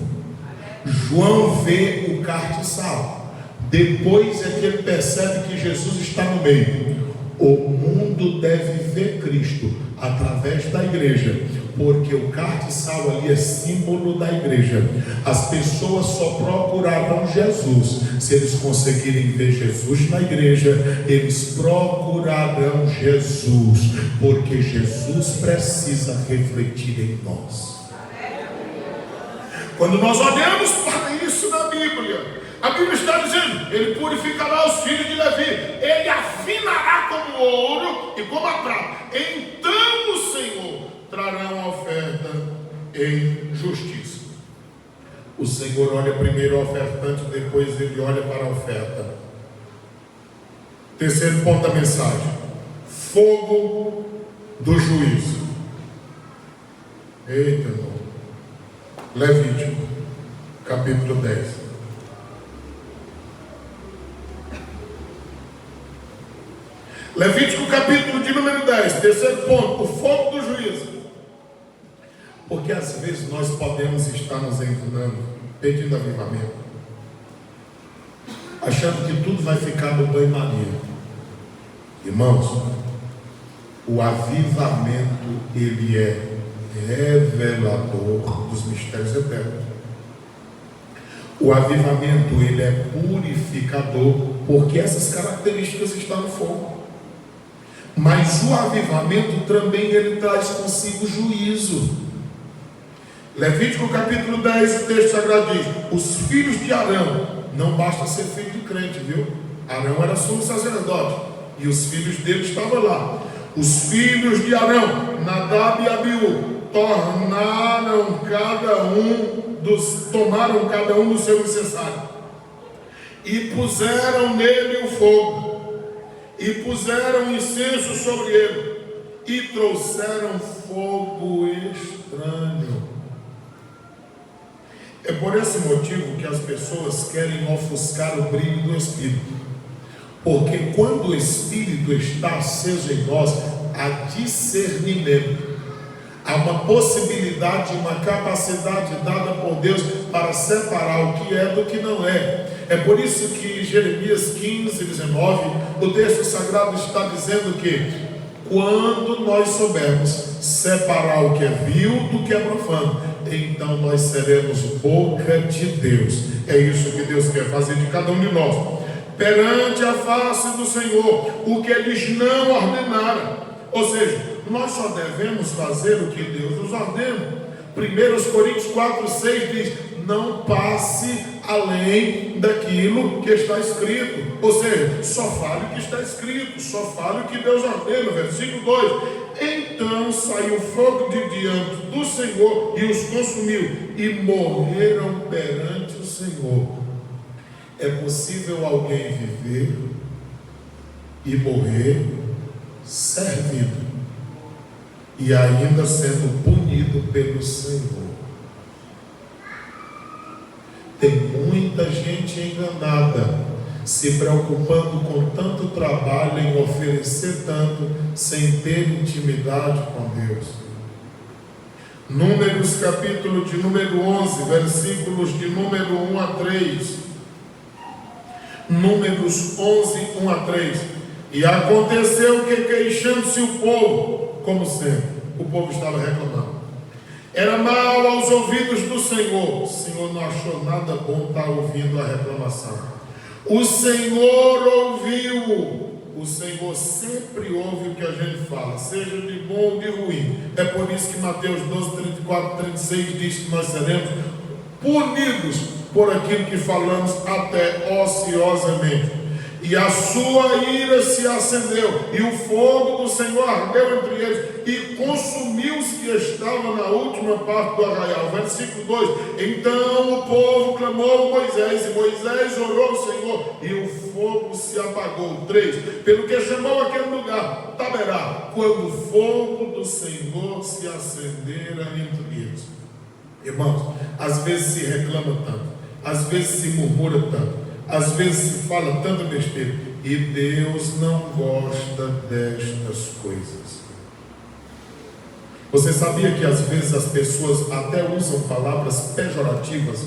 João vê o cartiçal, depois é que ele percebe que Jesus está no meio. O mundo deve ver Cristo através da igreja, porque o cartiçal ali é símbolo da igreja. As pessoas só procurarão Jesus se eles conseguirem ver Jesus na igreja. Eles procurarão Jesus, porque Jesus precisa refletir em nós. Quando nós olhamos para isso na Bíblia, a Bíblia está dizendo: ele purificará os filhos de Levi, ele afinará como ouro e como a prata. Então o Senhor trará uma oferta em justiça. O Senhor olha primeiro ao ofertante, depois ele olha para a oferta. Terceiro ponto da mensagem: fogo do juízo. Eita, irmão. Levítico, capítulo 10. Levítico, capítulo de número 10, terceiro ponto: o fogo do juízo. Porque às vezes nós podemos estar nos enganando, pedindo avivamento, achando que tudo vai ficar no banho-maria. Irmãos, o avivamento, ele é revelador dos mistérios eternos. O avivamento, ele é purificador, porque essas características estão no fogo. Mas o avivamento também ele traz consigo juízo. Levítico capítulo 10, o texto sagrado diz: os filhos de Arão, não basta ser filho de crente, viu? Arão era sumo sacerdote e os filhos dele estavam lá. Os filhos de Arão, Nadab e Abiú, tomaram cada um do seu incensário e puseram nele o fogo, e e puseram incenso sobre ele, e trouxeram fogo estranho. É por esse motivo que as pessoas querem ofuscar o brilho do Espírito. Porque quando o Espírito está aceso em nós, há discernimento. Há uma possibilidade, uma capacidade dada por Deus para separar o que é do que não é. É por isso que Jeremias 15, 19, o texto sagrado está dizendo que quando nós soubermos separar o que é vil do que é profano, então nós seremos boca de Deus. É isso que Deus quer fazer de cada um de nós. Perante a face do Senhor, o que eles não ordenaram. Ou seja, nós só devemos fazer o que Deus nos ordena. 1 Coríntios 4, 6 diz: não passe além daquilo que está escrito. Ou seja, só fale o que está escrito, só fale o que Deus ordena. Versículo 2: então saiu fogo de diante do Senhor e os consumiu, e morreram perante o Senhor. É possível alguém viver e morrer servindo e ainda sendo punido pelo Senhor. Tem muita gente enganada, se preocupando com tanto trabalho em oferecer tanto, sem ter intimidade com Deus. Números capítulo de número 11, versículos de número 1 a 3. Números 11, 1 a 3. E aconteceu que, queixando-se o povo, como sempre, o povo estava reclamando, era mal aos ouvidos do Senhor. O Senhor não achou nada bom estar ouvindo a reclamação. O Senhor ouviu. O Senhor sempre ouve o que a gente fala, seja de bom ou de ruim. É por isso que Mateus 12, 34, 36 diz que nós seremos punidos por aquilo que falamos até ociosamente. E a sua ira se acendeu, e o fogo do Senhor ardeu entre eles, e consumiu os que estavam na última parte do arraial. Versículo 2: então o povo clamou a Moisés, e Moisés orou ao Senhor, e o fogo se apagou. 3: pelo que chamou aquele lugar Taberá, quando o fogo do Senhor se acendera entre eles. Irmãos, às vezes se reclama tanto, às vezes se murmura tanto, às vezes se fala tanta besteira, e Deus não gosta destas coisas. Você sabia que às vezes as pessoas até usam palavras pejorativas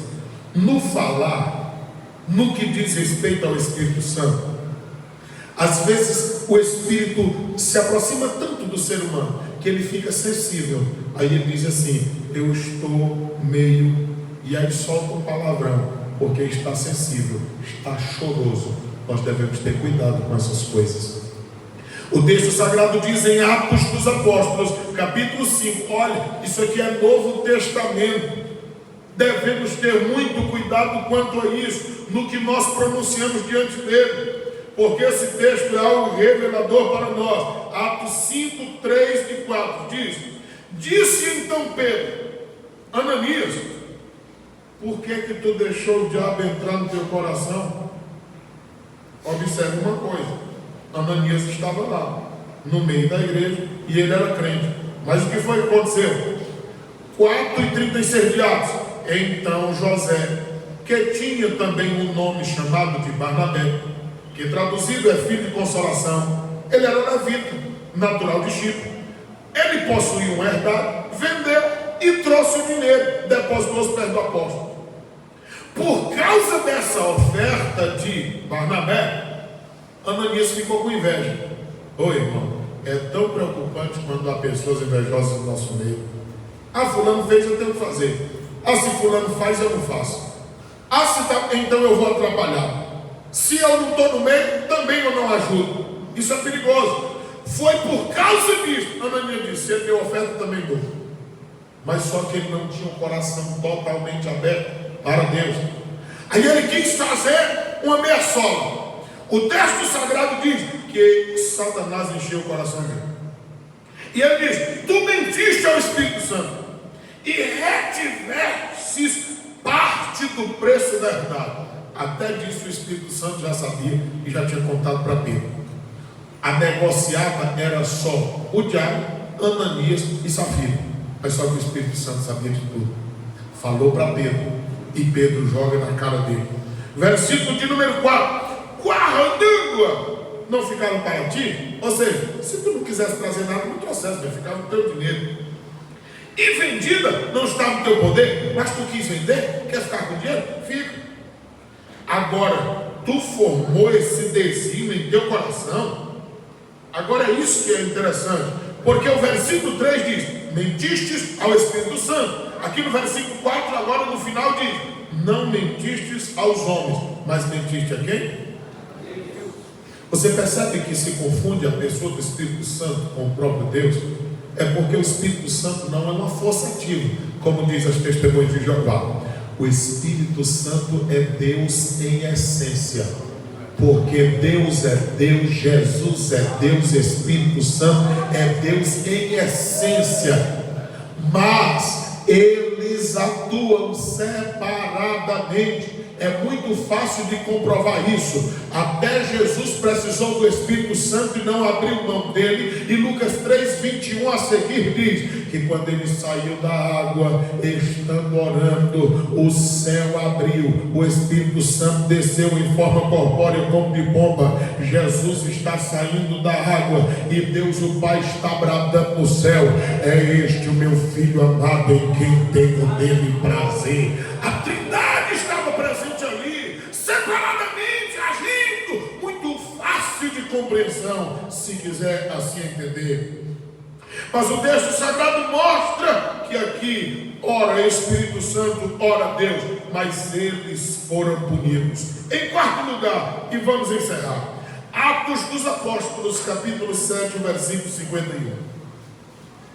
no falar, no que diz respeito ao Espírito Santo? Às vezes o Espírito se aproxima tanto do ser humano que ele fica sensível. Aí ele diz assim: eu estou meio, e aí solta um palavrão, porque está sensível, está choroso. Nós devemos ter cuidado com essas coisas. O texto sagrado diz em Atos dos Apóstolos, capítulo 5, olha, isso aqui é Novo Testamento. Devemos ter muito cuidado quanto a isso, no que nós pronunciamos diante dele, porque esse texto é algo revelador para nós. Atos 5, 3 e 4 diz: disse então Pedro: Ananias, por que tu deixou o diabo entrar no teu coração? Observe uma coisa: Ananias estava lá, no meio da igreja, e ele era crente. Mas o que foi que aconteceu? 4:36 de Atos. Então José, que tinha também um nome chamado de Barnabé, que traduzido é filho de consolação, ele era levita, natural de Chipre. Ele possuía um herdade, vendeu e trouxe o dinheiro, depositou aos pés do apóstolo. Por causa dessa oferta de Barnabé, Ananias ficou com inveja. Oi, irmão, é tão preocupante quando há pessoas invejosas no nosso meio. Ah, fulano fez, eu tenho que fazer. Ah, se fulano faz, eu não faço. Ah, se tá, então eu vou atrapalhar. Se eu não estou no meio, também eu não ajudo. Isso é perigoso. Foi por causa disso, Ananias disse: se ele deu oferta, também dou. Mas só que ele não tinha um coração totalmente aberto para Deus. Aí ele quis fazer uma meia sola. O texto sagrado diz que Satanás encheu o coração dele. E ele diz: tu mentiste ao Espírito Santo e retivestes parte do preço da herdade. Até disso o Espírito Santo já sabia e já tinha contado para Pedro. A negociata era só o diabo, Ananias e Safira. Mas só que o Espírito Santo sabia de tudo. Falou para Pedro, e Pedro joga na cara dele. Versículo de número 4: guardando-a, não ficaram para ti? Ou seja, se tu não quisesse trazer nada, não trouxesse, vai ficar no teu dinheiro. E vendida, não está no teu poder, mas tu quis vender, quer ficar com dinheiro? Fica. Agora, tu formou esse desígnio em teu coração. Agora é isso que é interessante, porque o versículo 3 diz: mentistes ao Espírito Santo. Aqui no versículo 4, agora no final diz: não mentistes aos homens, mas mentiste a quem? Você percebe que se confunde a pessoa do Espírito Santo com o próprio Deus? É porque o Espírito Santo não é uma força ativa, como diz as testemunhas de Jeová. O Espírito Santo é Deus em essência, porque Deus é Deus, Jesus é Deus, Espírito Santo é Deus em essência, mas eles atuam separadamente. É muito fácil de comprovar isso. Até Jesus precisou do Espírito Santo e não abriu mão dele. E Lucas 3:21 a seguir diz que quando ele saiu da água, estando orando, o céu abriu, o Espírito Santo desceu em forma corpórea como de pomba. Jesus está saindo da água e Deus o Pai está bradando no céu: é este o meu filho amado, em quem tenho dele prazer. A Trindade estava presente ali, separadamente, agindo, muito fácil de compreensão, se quiser assim entender. Mas o texto sagrado mostra que aqui, ora Espírito Santo, ora Deus, mas eles foram punidos. Em quarto lugar, e vamos encerrar, Atos dos Apóstolos, capítulo 7, versículo 51.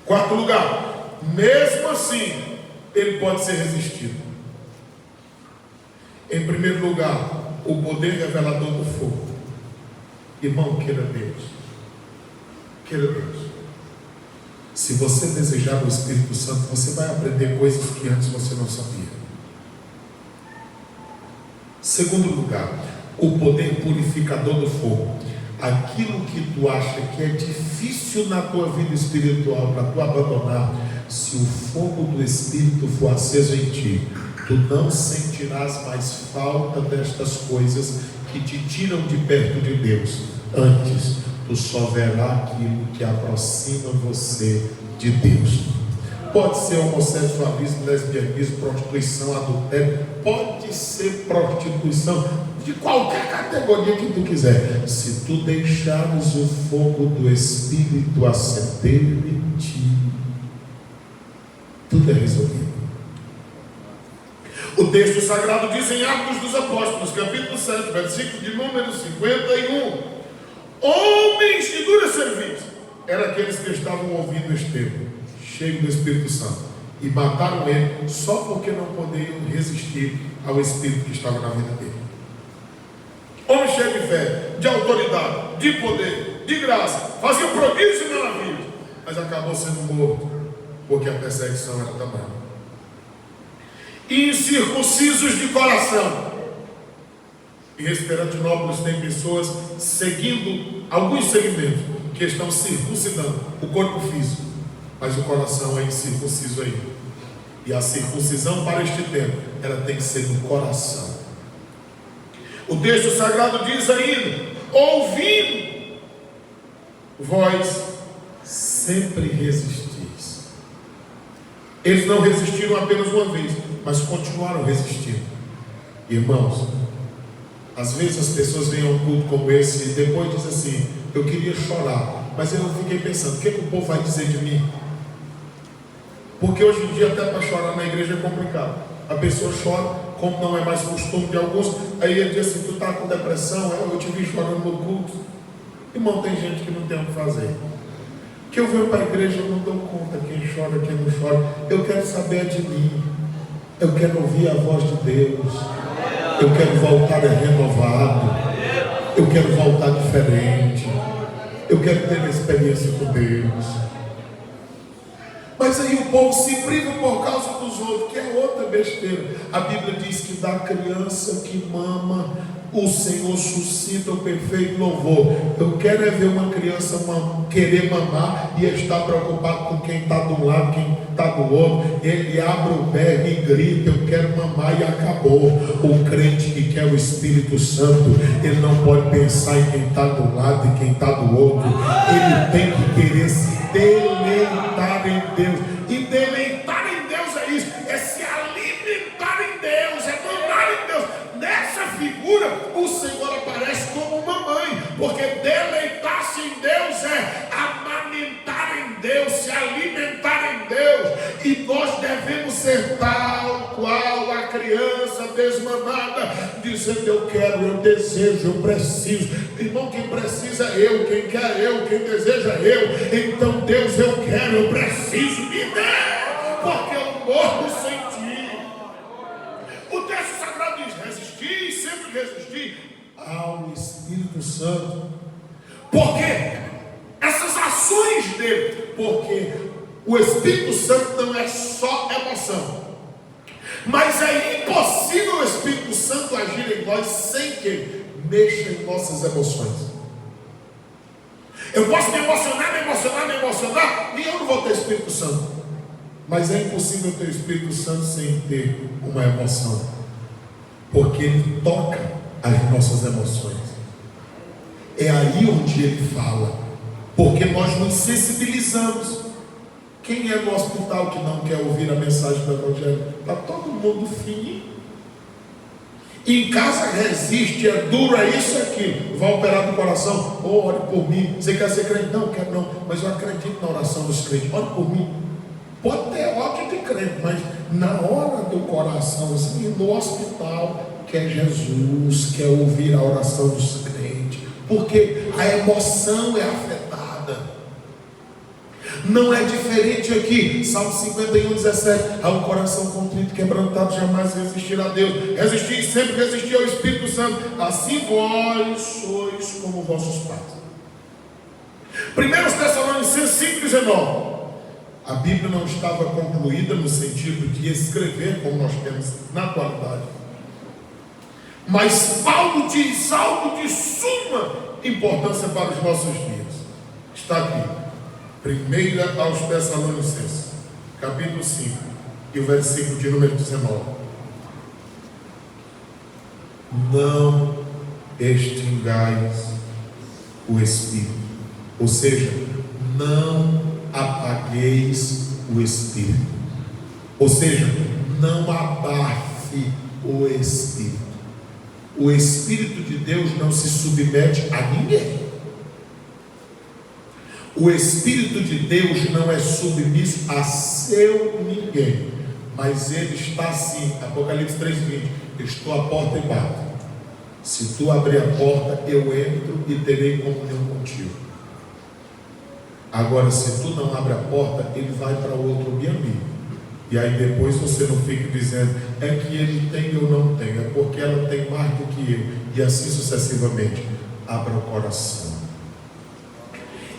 Quarto lugar, mesmo assim, ele pode ser resistido. Em primeiro lugar, o poder revelador do fogo. Irmão, queira Deus. Queira Deus. Se você desejar o Espírito Santo, você vai aprender coisas que antes você não sabia. Segundo lugar, o poder purificador do fogo. Aquilo que tu acha que é difícil na tua vida espiritual para tu abandonar, se o fogo do Espírito for aceso em ti, tu não sentirás mais falta destas coisas que te tiram de perto de Deus. Antes, tu só verás aquilo que aproxima você de Deus. Pode ser homossexualismo, lesbianismo, prostituição, adultério, pode ser prostituição de qualquer categoria que tu quiser. Se tu deixares o fogo do Espírito acender em ti, tudo é resolvido. O texto sagrado diz em Atos dos Apóstolos, capítulo 7, versículo de número 51: homens de dura serviço eram aqueles que estavam ouvindo Estevão, cheio do Espírito Santo, e mataram ele só porque não podiam resistir ao Espírito que estava na vida dele. Homem cheio de fé, de autoridade, de poder, de graça, fazia prodígios e maravilhas, mas acabou sendo morto porque a perseguição era tamanha. Incircuncisos de coração. Em Esperantinópolis tem pessoas seguindo alguns segmentos que estão circuncidando o corpo físico, mas o coração é incircunciso ainda. E a circuncisão para este tempo, ela tem que ser no coração. O texto sagrado diz ainda: ouvindo, vós sempre resistis. Eles não resistiram apenas uma vez, mas continuaram resistindo. Irmãos, às vezes as pessoas vêm a um culto como esse e depois dizem assim: eu queria chorar, mas eu não fiquei pensando, o que o povo vai dizer de mim? Porque hoje em dia até para chorar na igreja é complicado. A pessoa chora, como não é mais costume de alguns, aí ele diz assim: tu está com depressão, eu te vi chorando no culto. Irmão, tem gente que não tem o que fazer. Que eu venho para a igreja, eu não dou conta quem chora, quem não chora. Eu quero saber de mim. Eu quero ouvir a voz de Deus. Eu quero voltar renovado. Eu quero voltar diferente. Eu quero ter uma experiência com Deus. Mas aí o povo se priva por causa dos outros, que é outra besteira. A Bíblia diz que da criança que mama, o Senhor suscita o perfeito louvor. Eu quero é ver uma criança querer mamar e estar preocupado com quem está de um lado, quem está do outro. Ele abre o berro e grita: eu quero mamar, e acabou. O crente que quer o Espírito Santo, ele não pode pensar em quem está do lado e quem está do outro. Ele tem que querer se deleitar em Deus. E deleitar em Deus é isso, é se alimentar em Deus, é mamar em Deus. Nessa figura, o Senhor aparece como uma mãe, porque deleitar-se em Deus é amamentar em Deus, se alimentar em Deus. E nós devemos ser tal qual a criança desmamada, dizendo: eu quero, eu desejo, eu preciso. Irmão, quem precisa é eu, quem quer é eu, quem deseja é eu. Então, Deus, eu quero, eu preciso, me dê, porque eu morro sem ti. O texto sagrado diz: resistir e sempre resistir ao Espírito Santo. Por quê? Essas ações dele, porque o Espírito Santo não é só emoção, mas é impossível o Espírito Santo agir em nós sem que mexa em nossas emoções. Eu posso me emocionar, e eu não vou ter Espírito Santo. Mas é impossível ter Espírito Santo sem ter uma emoção, porque ele toca as nossas emoções. É aí onde ele fala, porque nós nos sensibilizamos. Quem é no hospital que não quer ouvir a mensagem do Evangelho? Está todo mundo fininho. Em casa resiste, é duro, é isso e aquilo. Vai operar do coração: oh, ore por mim. Você quer ser crente? Não, quero não. Mas eu acredito na oração dos crentes. Ore por mim. Pode ter ódio de crente, mas na hora do coração, assim, no hospital, quer Jesus, quer ouvir a oração dos crentes, porque a emoção é afetada. Não é diferente aqui. Salmo 51, 17: ao coração contrito e quebrantado jamais resistirá a Deus. Resistir e sempre resistir ao Espírito Santo. Assim vós sois como vossos pais. 1 Tessalonicenses 5,19. A Bíblia não estava concluída no sentido de escrever como nós temos na atualidade, mas Paulo diz algo de suma importância para os nossos dias. Está aqui, 1 aos Tessalonicenses, capítulo 5, e o versículo de número 19: não extingais o Espírito, ou seja, não apagueis o Espírito, ou seja, não abafe o Espírito. O Espírito de Deus não se submete a ninguém. O Espírito de Deus não é submisso a seu ninguém, mas ele está assim. Apocalipse 3,20: estou à porta e bato. Se tu abrir a porta, eu entro e terei comunhão contigo. Agora, se tu não abre a porta, ele vai para o outro amigo. E aí depois você não fica dizendo: é que ele tem e eu não tenho, é porque ela tem mais do que eu, e assim sucessivamente. Abra o coração.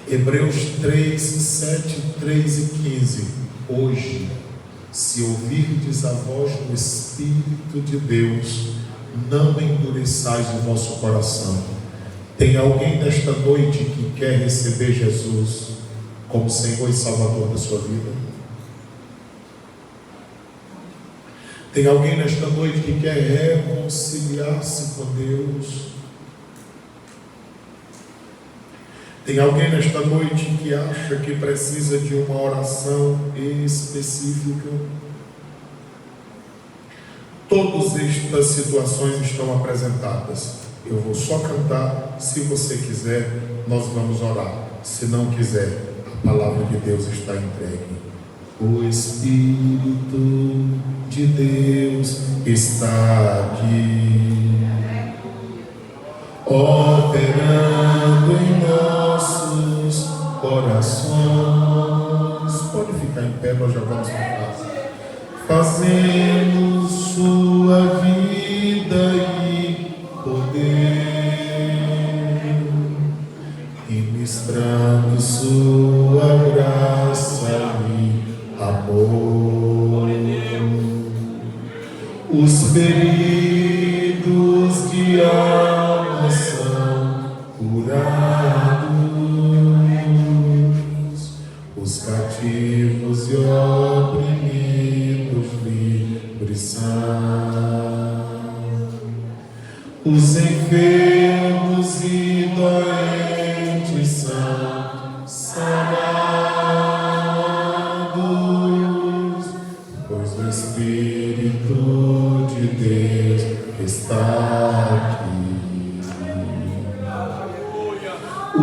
Hebreus 3, 7, 3 e 15: hoje, se ouvirdes a voz do Espírito de Deus, não endureçais o vosso coração. Tem alguém nesta noite que quer receber Jesus como Senhor e Salvador da sua vida? Tem alguém nesta noite que quer reconciliar-se com Deus? Tem alguém nesta noite que acha que precisa de uma oração específica? Todas estas situações estão apresentadas. Eu vou só cantar. Se você quiser, nós vamos orar. Se não quiser, a palavra de Deus está entregue. O Espírito de Deus está aqui, operando em nossos corações. Pode ficar em pé, nós já vamos para casa. Fazendo sua vida e poder, ministrando sua graça e amor. Os feridos de alma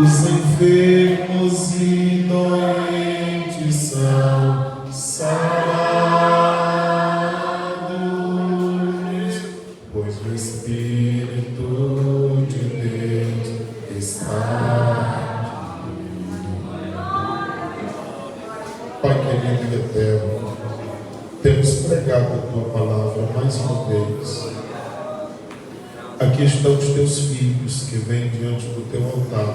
Os enfermos e doentes são sarados, pois o Espírito de Deus está. Pai querido e eterno, temos pregado a Tua palavra mais uma vez. Aqui estão os Teus filhos que vêm diante do Teu altar,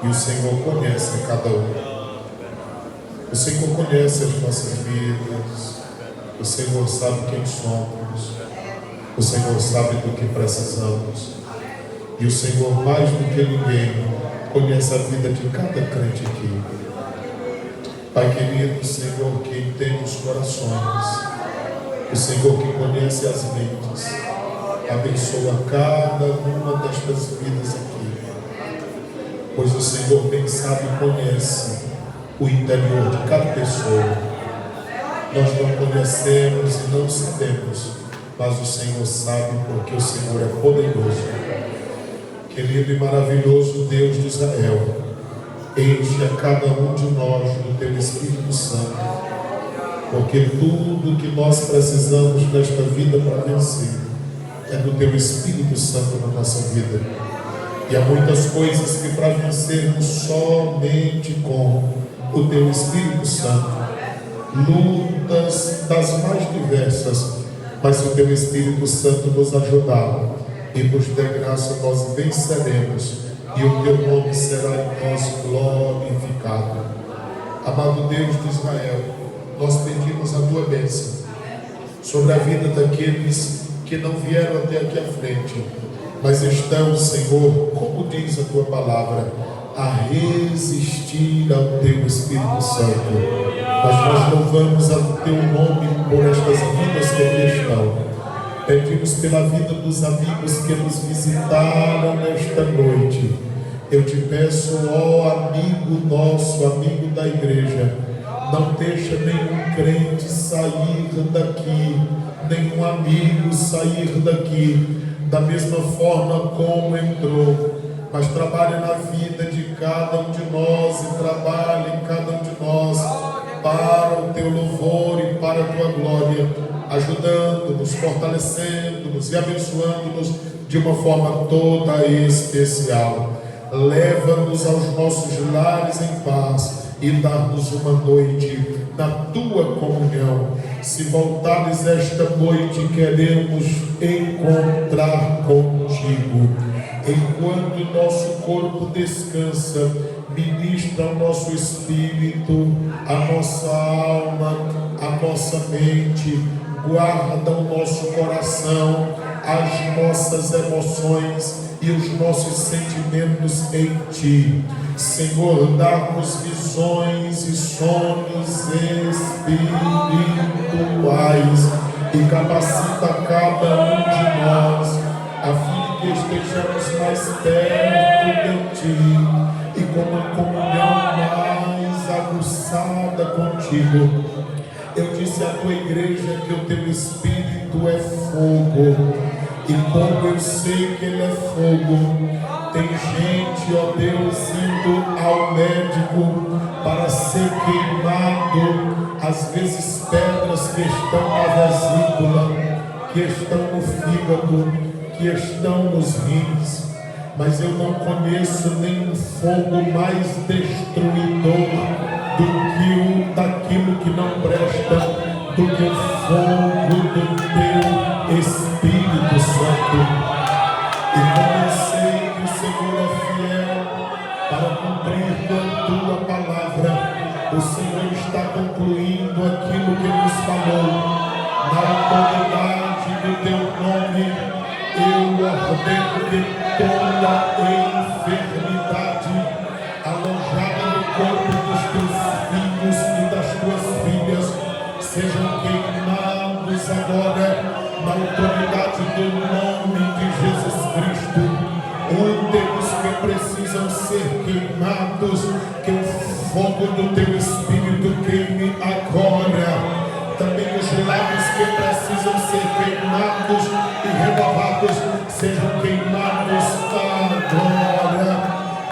e o Senhor conhece a cada um. O Senhor conhece as nossas vidas, o Senhor sabe quem somos, o Senhor sabe do que precisamos, e o Senhor, mais do que ninguém, conhece a vida de cada crente aqui. Pai querido, Senhor que entende os corações, o Senhor que conhece as mentes, abençoa cada uma destas vidas aqui, pois o Senhor bem sabe e conhece o interior de cada pessoa. Nós não conhecemos e não sabemos, mas o Senhor sabe, porque o Senhor é poderoso. Querido e maravilhoso Deus de Israel, enche a cada um de nós do Teu Espírito Santo, porque tudo que nós precisamos nesta vida para vencer é do Teu Espírito Santo na nossa vida. E há muitas coisas que para vencermos somente com o Teu Espírito Santo, lutas das mais diversas, mas se o Teu Espírito Santo nos ajudar e nos der graça, nós venceremos, e o Teu nome será em nós glorificado. Amado Deus de Israel, nós pedimos a Tua bênção sobre a vida daqueles que não vieram até aqui à frente, mas estão, Senhor, como diz a Tua palavra, a resistir ao Teu Espírito Santo. Mas nós louvamos o Teu nome por estas vidas que aqui estão. Pedimos pela vida dos amigos que nos visitaram nesta noite. Eu te peço, ó amigo nosso, amigo da igreja, não deixa nenhum crente sair daqui, nenhum amigo sair daqui da mesma forma como entrou, mas trabalhe na vida de cada um de nós e trabalhe em cada um de nós para o Teu louvor e para a Tua glória, ajudando-nos, fortalecendo-nos e abençoando-nos de uma forma toda especial. Leva-nos aos nossos lares em paz e dá-nos uma noite na Tua comunhão. Se voltares esta noite, queremos encontrar contigo. Enquanto nosso corpo descansa, ministra ao nosso espírito, a nossa alma, a nossa mente, guarda o nosso coração, as nossas emoções e os nossos sentimentos em Ti. Senhor, dá-nos visões e sonhos espirituais e capacita cada um de nós, a fim de que estejamos mais perto de Ti e com uma comunhão mais aguçada contigo. Eu disse à Tua igreja que o Teu Espírito é fogo, e como eu sei que Ele é fogo, tem gente, ó Deus, indo ao médico para ser queimado, às vezes pedras que estão na vesícula, que estão no fígado, que estão nos rins, mas eu não conheço nenhum fogo mais destruidor daquilo que não presta, do que o fogo do Teu Espírito Santo. E como eu sei que o Senhor é fiel para cumprir com a Tua palavra, o Senhor está concluindo aquilo que nos falou. Na autoridade do Teu nome, eu ordeno que toda enfermidade alojada no corpo dos Teus filhos e das Tuas filhas sejam queimados agora, na autoridade do nome de Jesus Cristo. Úteros que precisam ser queimados, que o fogo do Teu Espírito queime agora. Também os lábios que precisam ser queimados e renovados sejam queimados agora.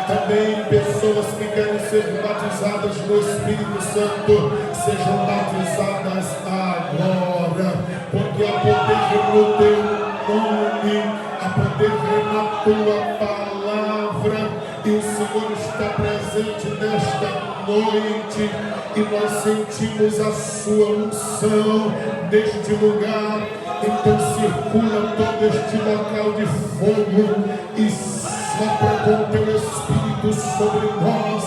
Também Amém. Pessoas que querem ser batizadas no Espírito Santo, sejam batizadas agora, porque há poder no teu nome, há poder na tua palavra, e o Senhor está presente nesta noite, e nós sentimos a sua unção neste lugar. Então circula todo este local de fogo e sopra com teu Espírito sobre nós,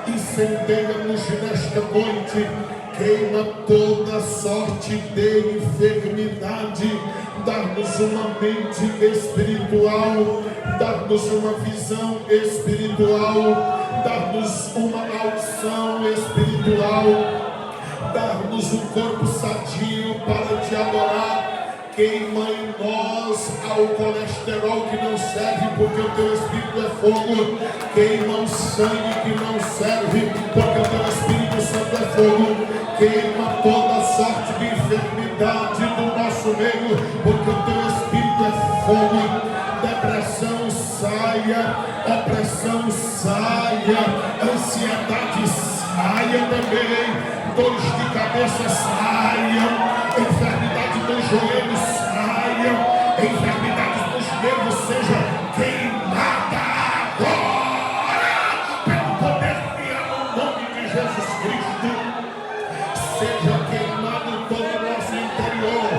incendeia-nos nesta noite, queima toda sorte de enfermidade, dá-nos uma mente espiritual, dá-nos uma visão espiritual, dá-nos uma audição espiritual, dá-nos um corpo sadio para te adorar. Queima em nós ao colesterol que não serve, porque o teu Espírito é fogo. Queima o sangue que não serve, porque o teu Espírito Santo é fogo. Queima toda sorte de enfermidade do nosso meio, porque o teu Espírito é fogo. Depressão saia, opressão saia, ansiedade saia também, dores de cabeça saiam, enfermidade dos joelhos saiam, enfermidade dos nervos seja queimada agora, pelo poder que há no nome de Jesus Cristo. Seja queimado todo o nosso interior,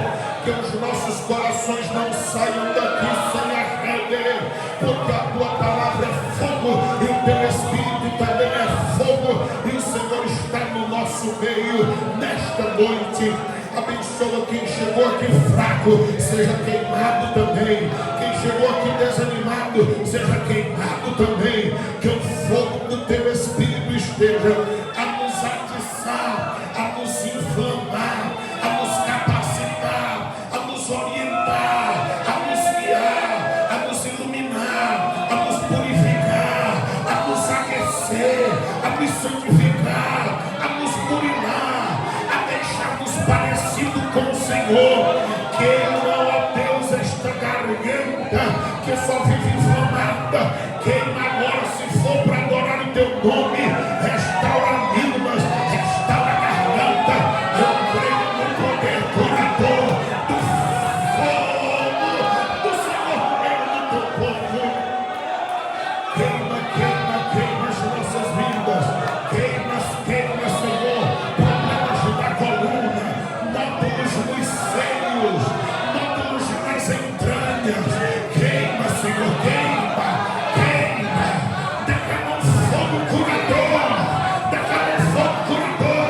que os nossos corações não saiam daqui sem arder, porque a tua palavra é fogo, e o teu Espírito também é fogo, e o Senhor está no nosso meio nesta noite. Abençoa quem chegou aqui fraco, seja queimado também. Quem chegou aqui desanimado, seja queimado também. Que o fogo do teu Espírito esteja a nos atiçar, a nos inflamar, a nos capacitar, a nos orientar, a nos guiar, a nos iluminar, a nos purificar, a nos aquecer, a nos santificar, a nos purificar, a deixar-nos parecido com o Senhor. Queima, ó Deus, esta garganta que só vive inflamada. Queima agora, se for para adorar o teu nome. Restaura língua, restaura a garganta. Eu creio no poder curador do fogo do Senhor no meio do teu povo. Queima, queima, queima as nossas vidas. Queima, queima, Senhor, problemas da coluna, nódulos nos seios, nódulos nas entranhas. Queima, Senhor, queima, queima. Derrama um fogo curador, derrama um fogo curador,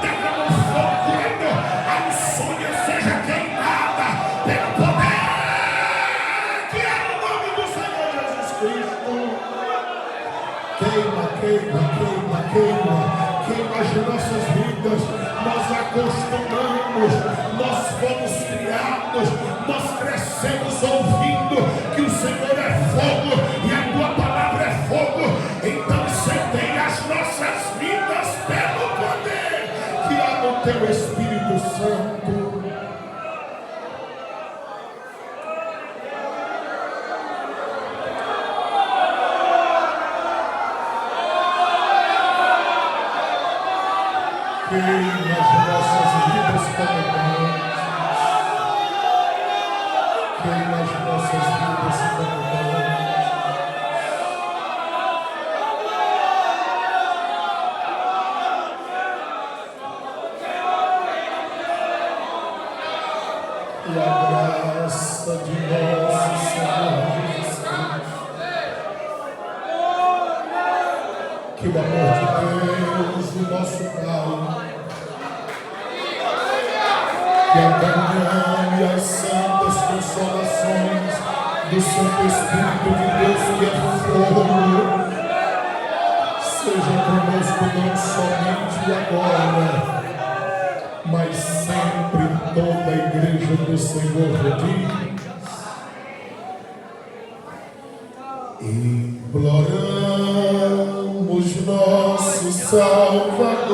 derrama um fogo curador. A insônia seja queimada pelo poder que é no nome do Senhor Jesus Cristo. Queima, queima, queima, queima, queima as nossas vidas. Nós acostumamos, nós fomos criados, nós crescemos ouvindo que o Senhor é fogo e a tua palavra é fogo. Então incendeia as nossas vidas pelo poder que há no teu Espírito Santo. Queima as nossas vidas como brasas. Queima as nossas vidas como brasas. E a graça de nosso Senhor Jesus Cristo, que o amor de Deus, o nosso Pai, que a comunhão e as santas consolações do Santo Espírito de Deus, que é fogo, seja conosco não somente agora, mas sempre toda a igreja do Senhor diz: imploramos nosso Salvador.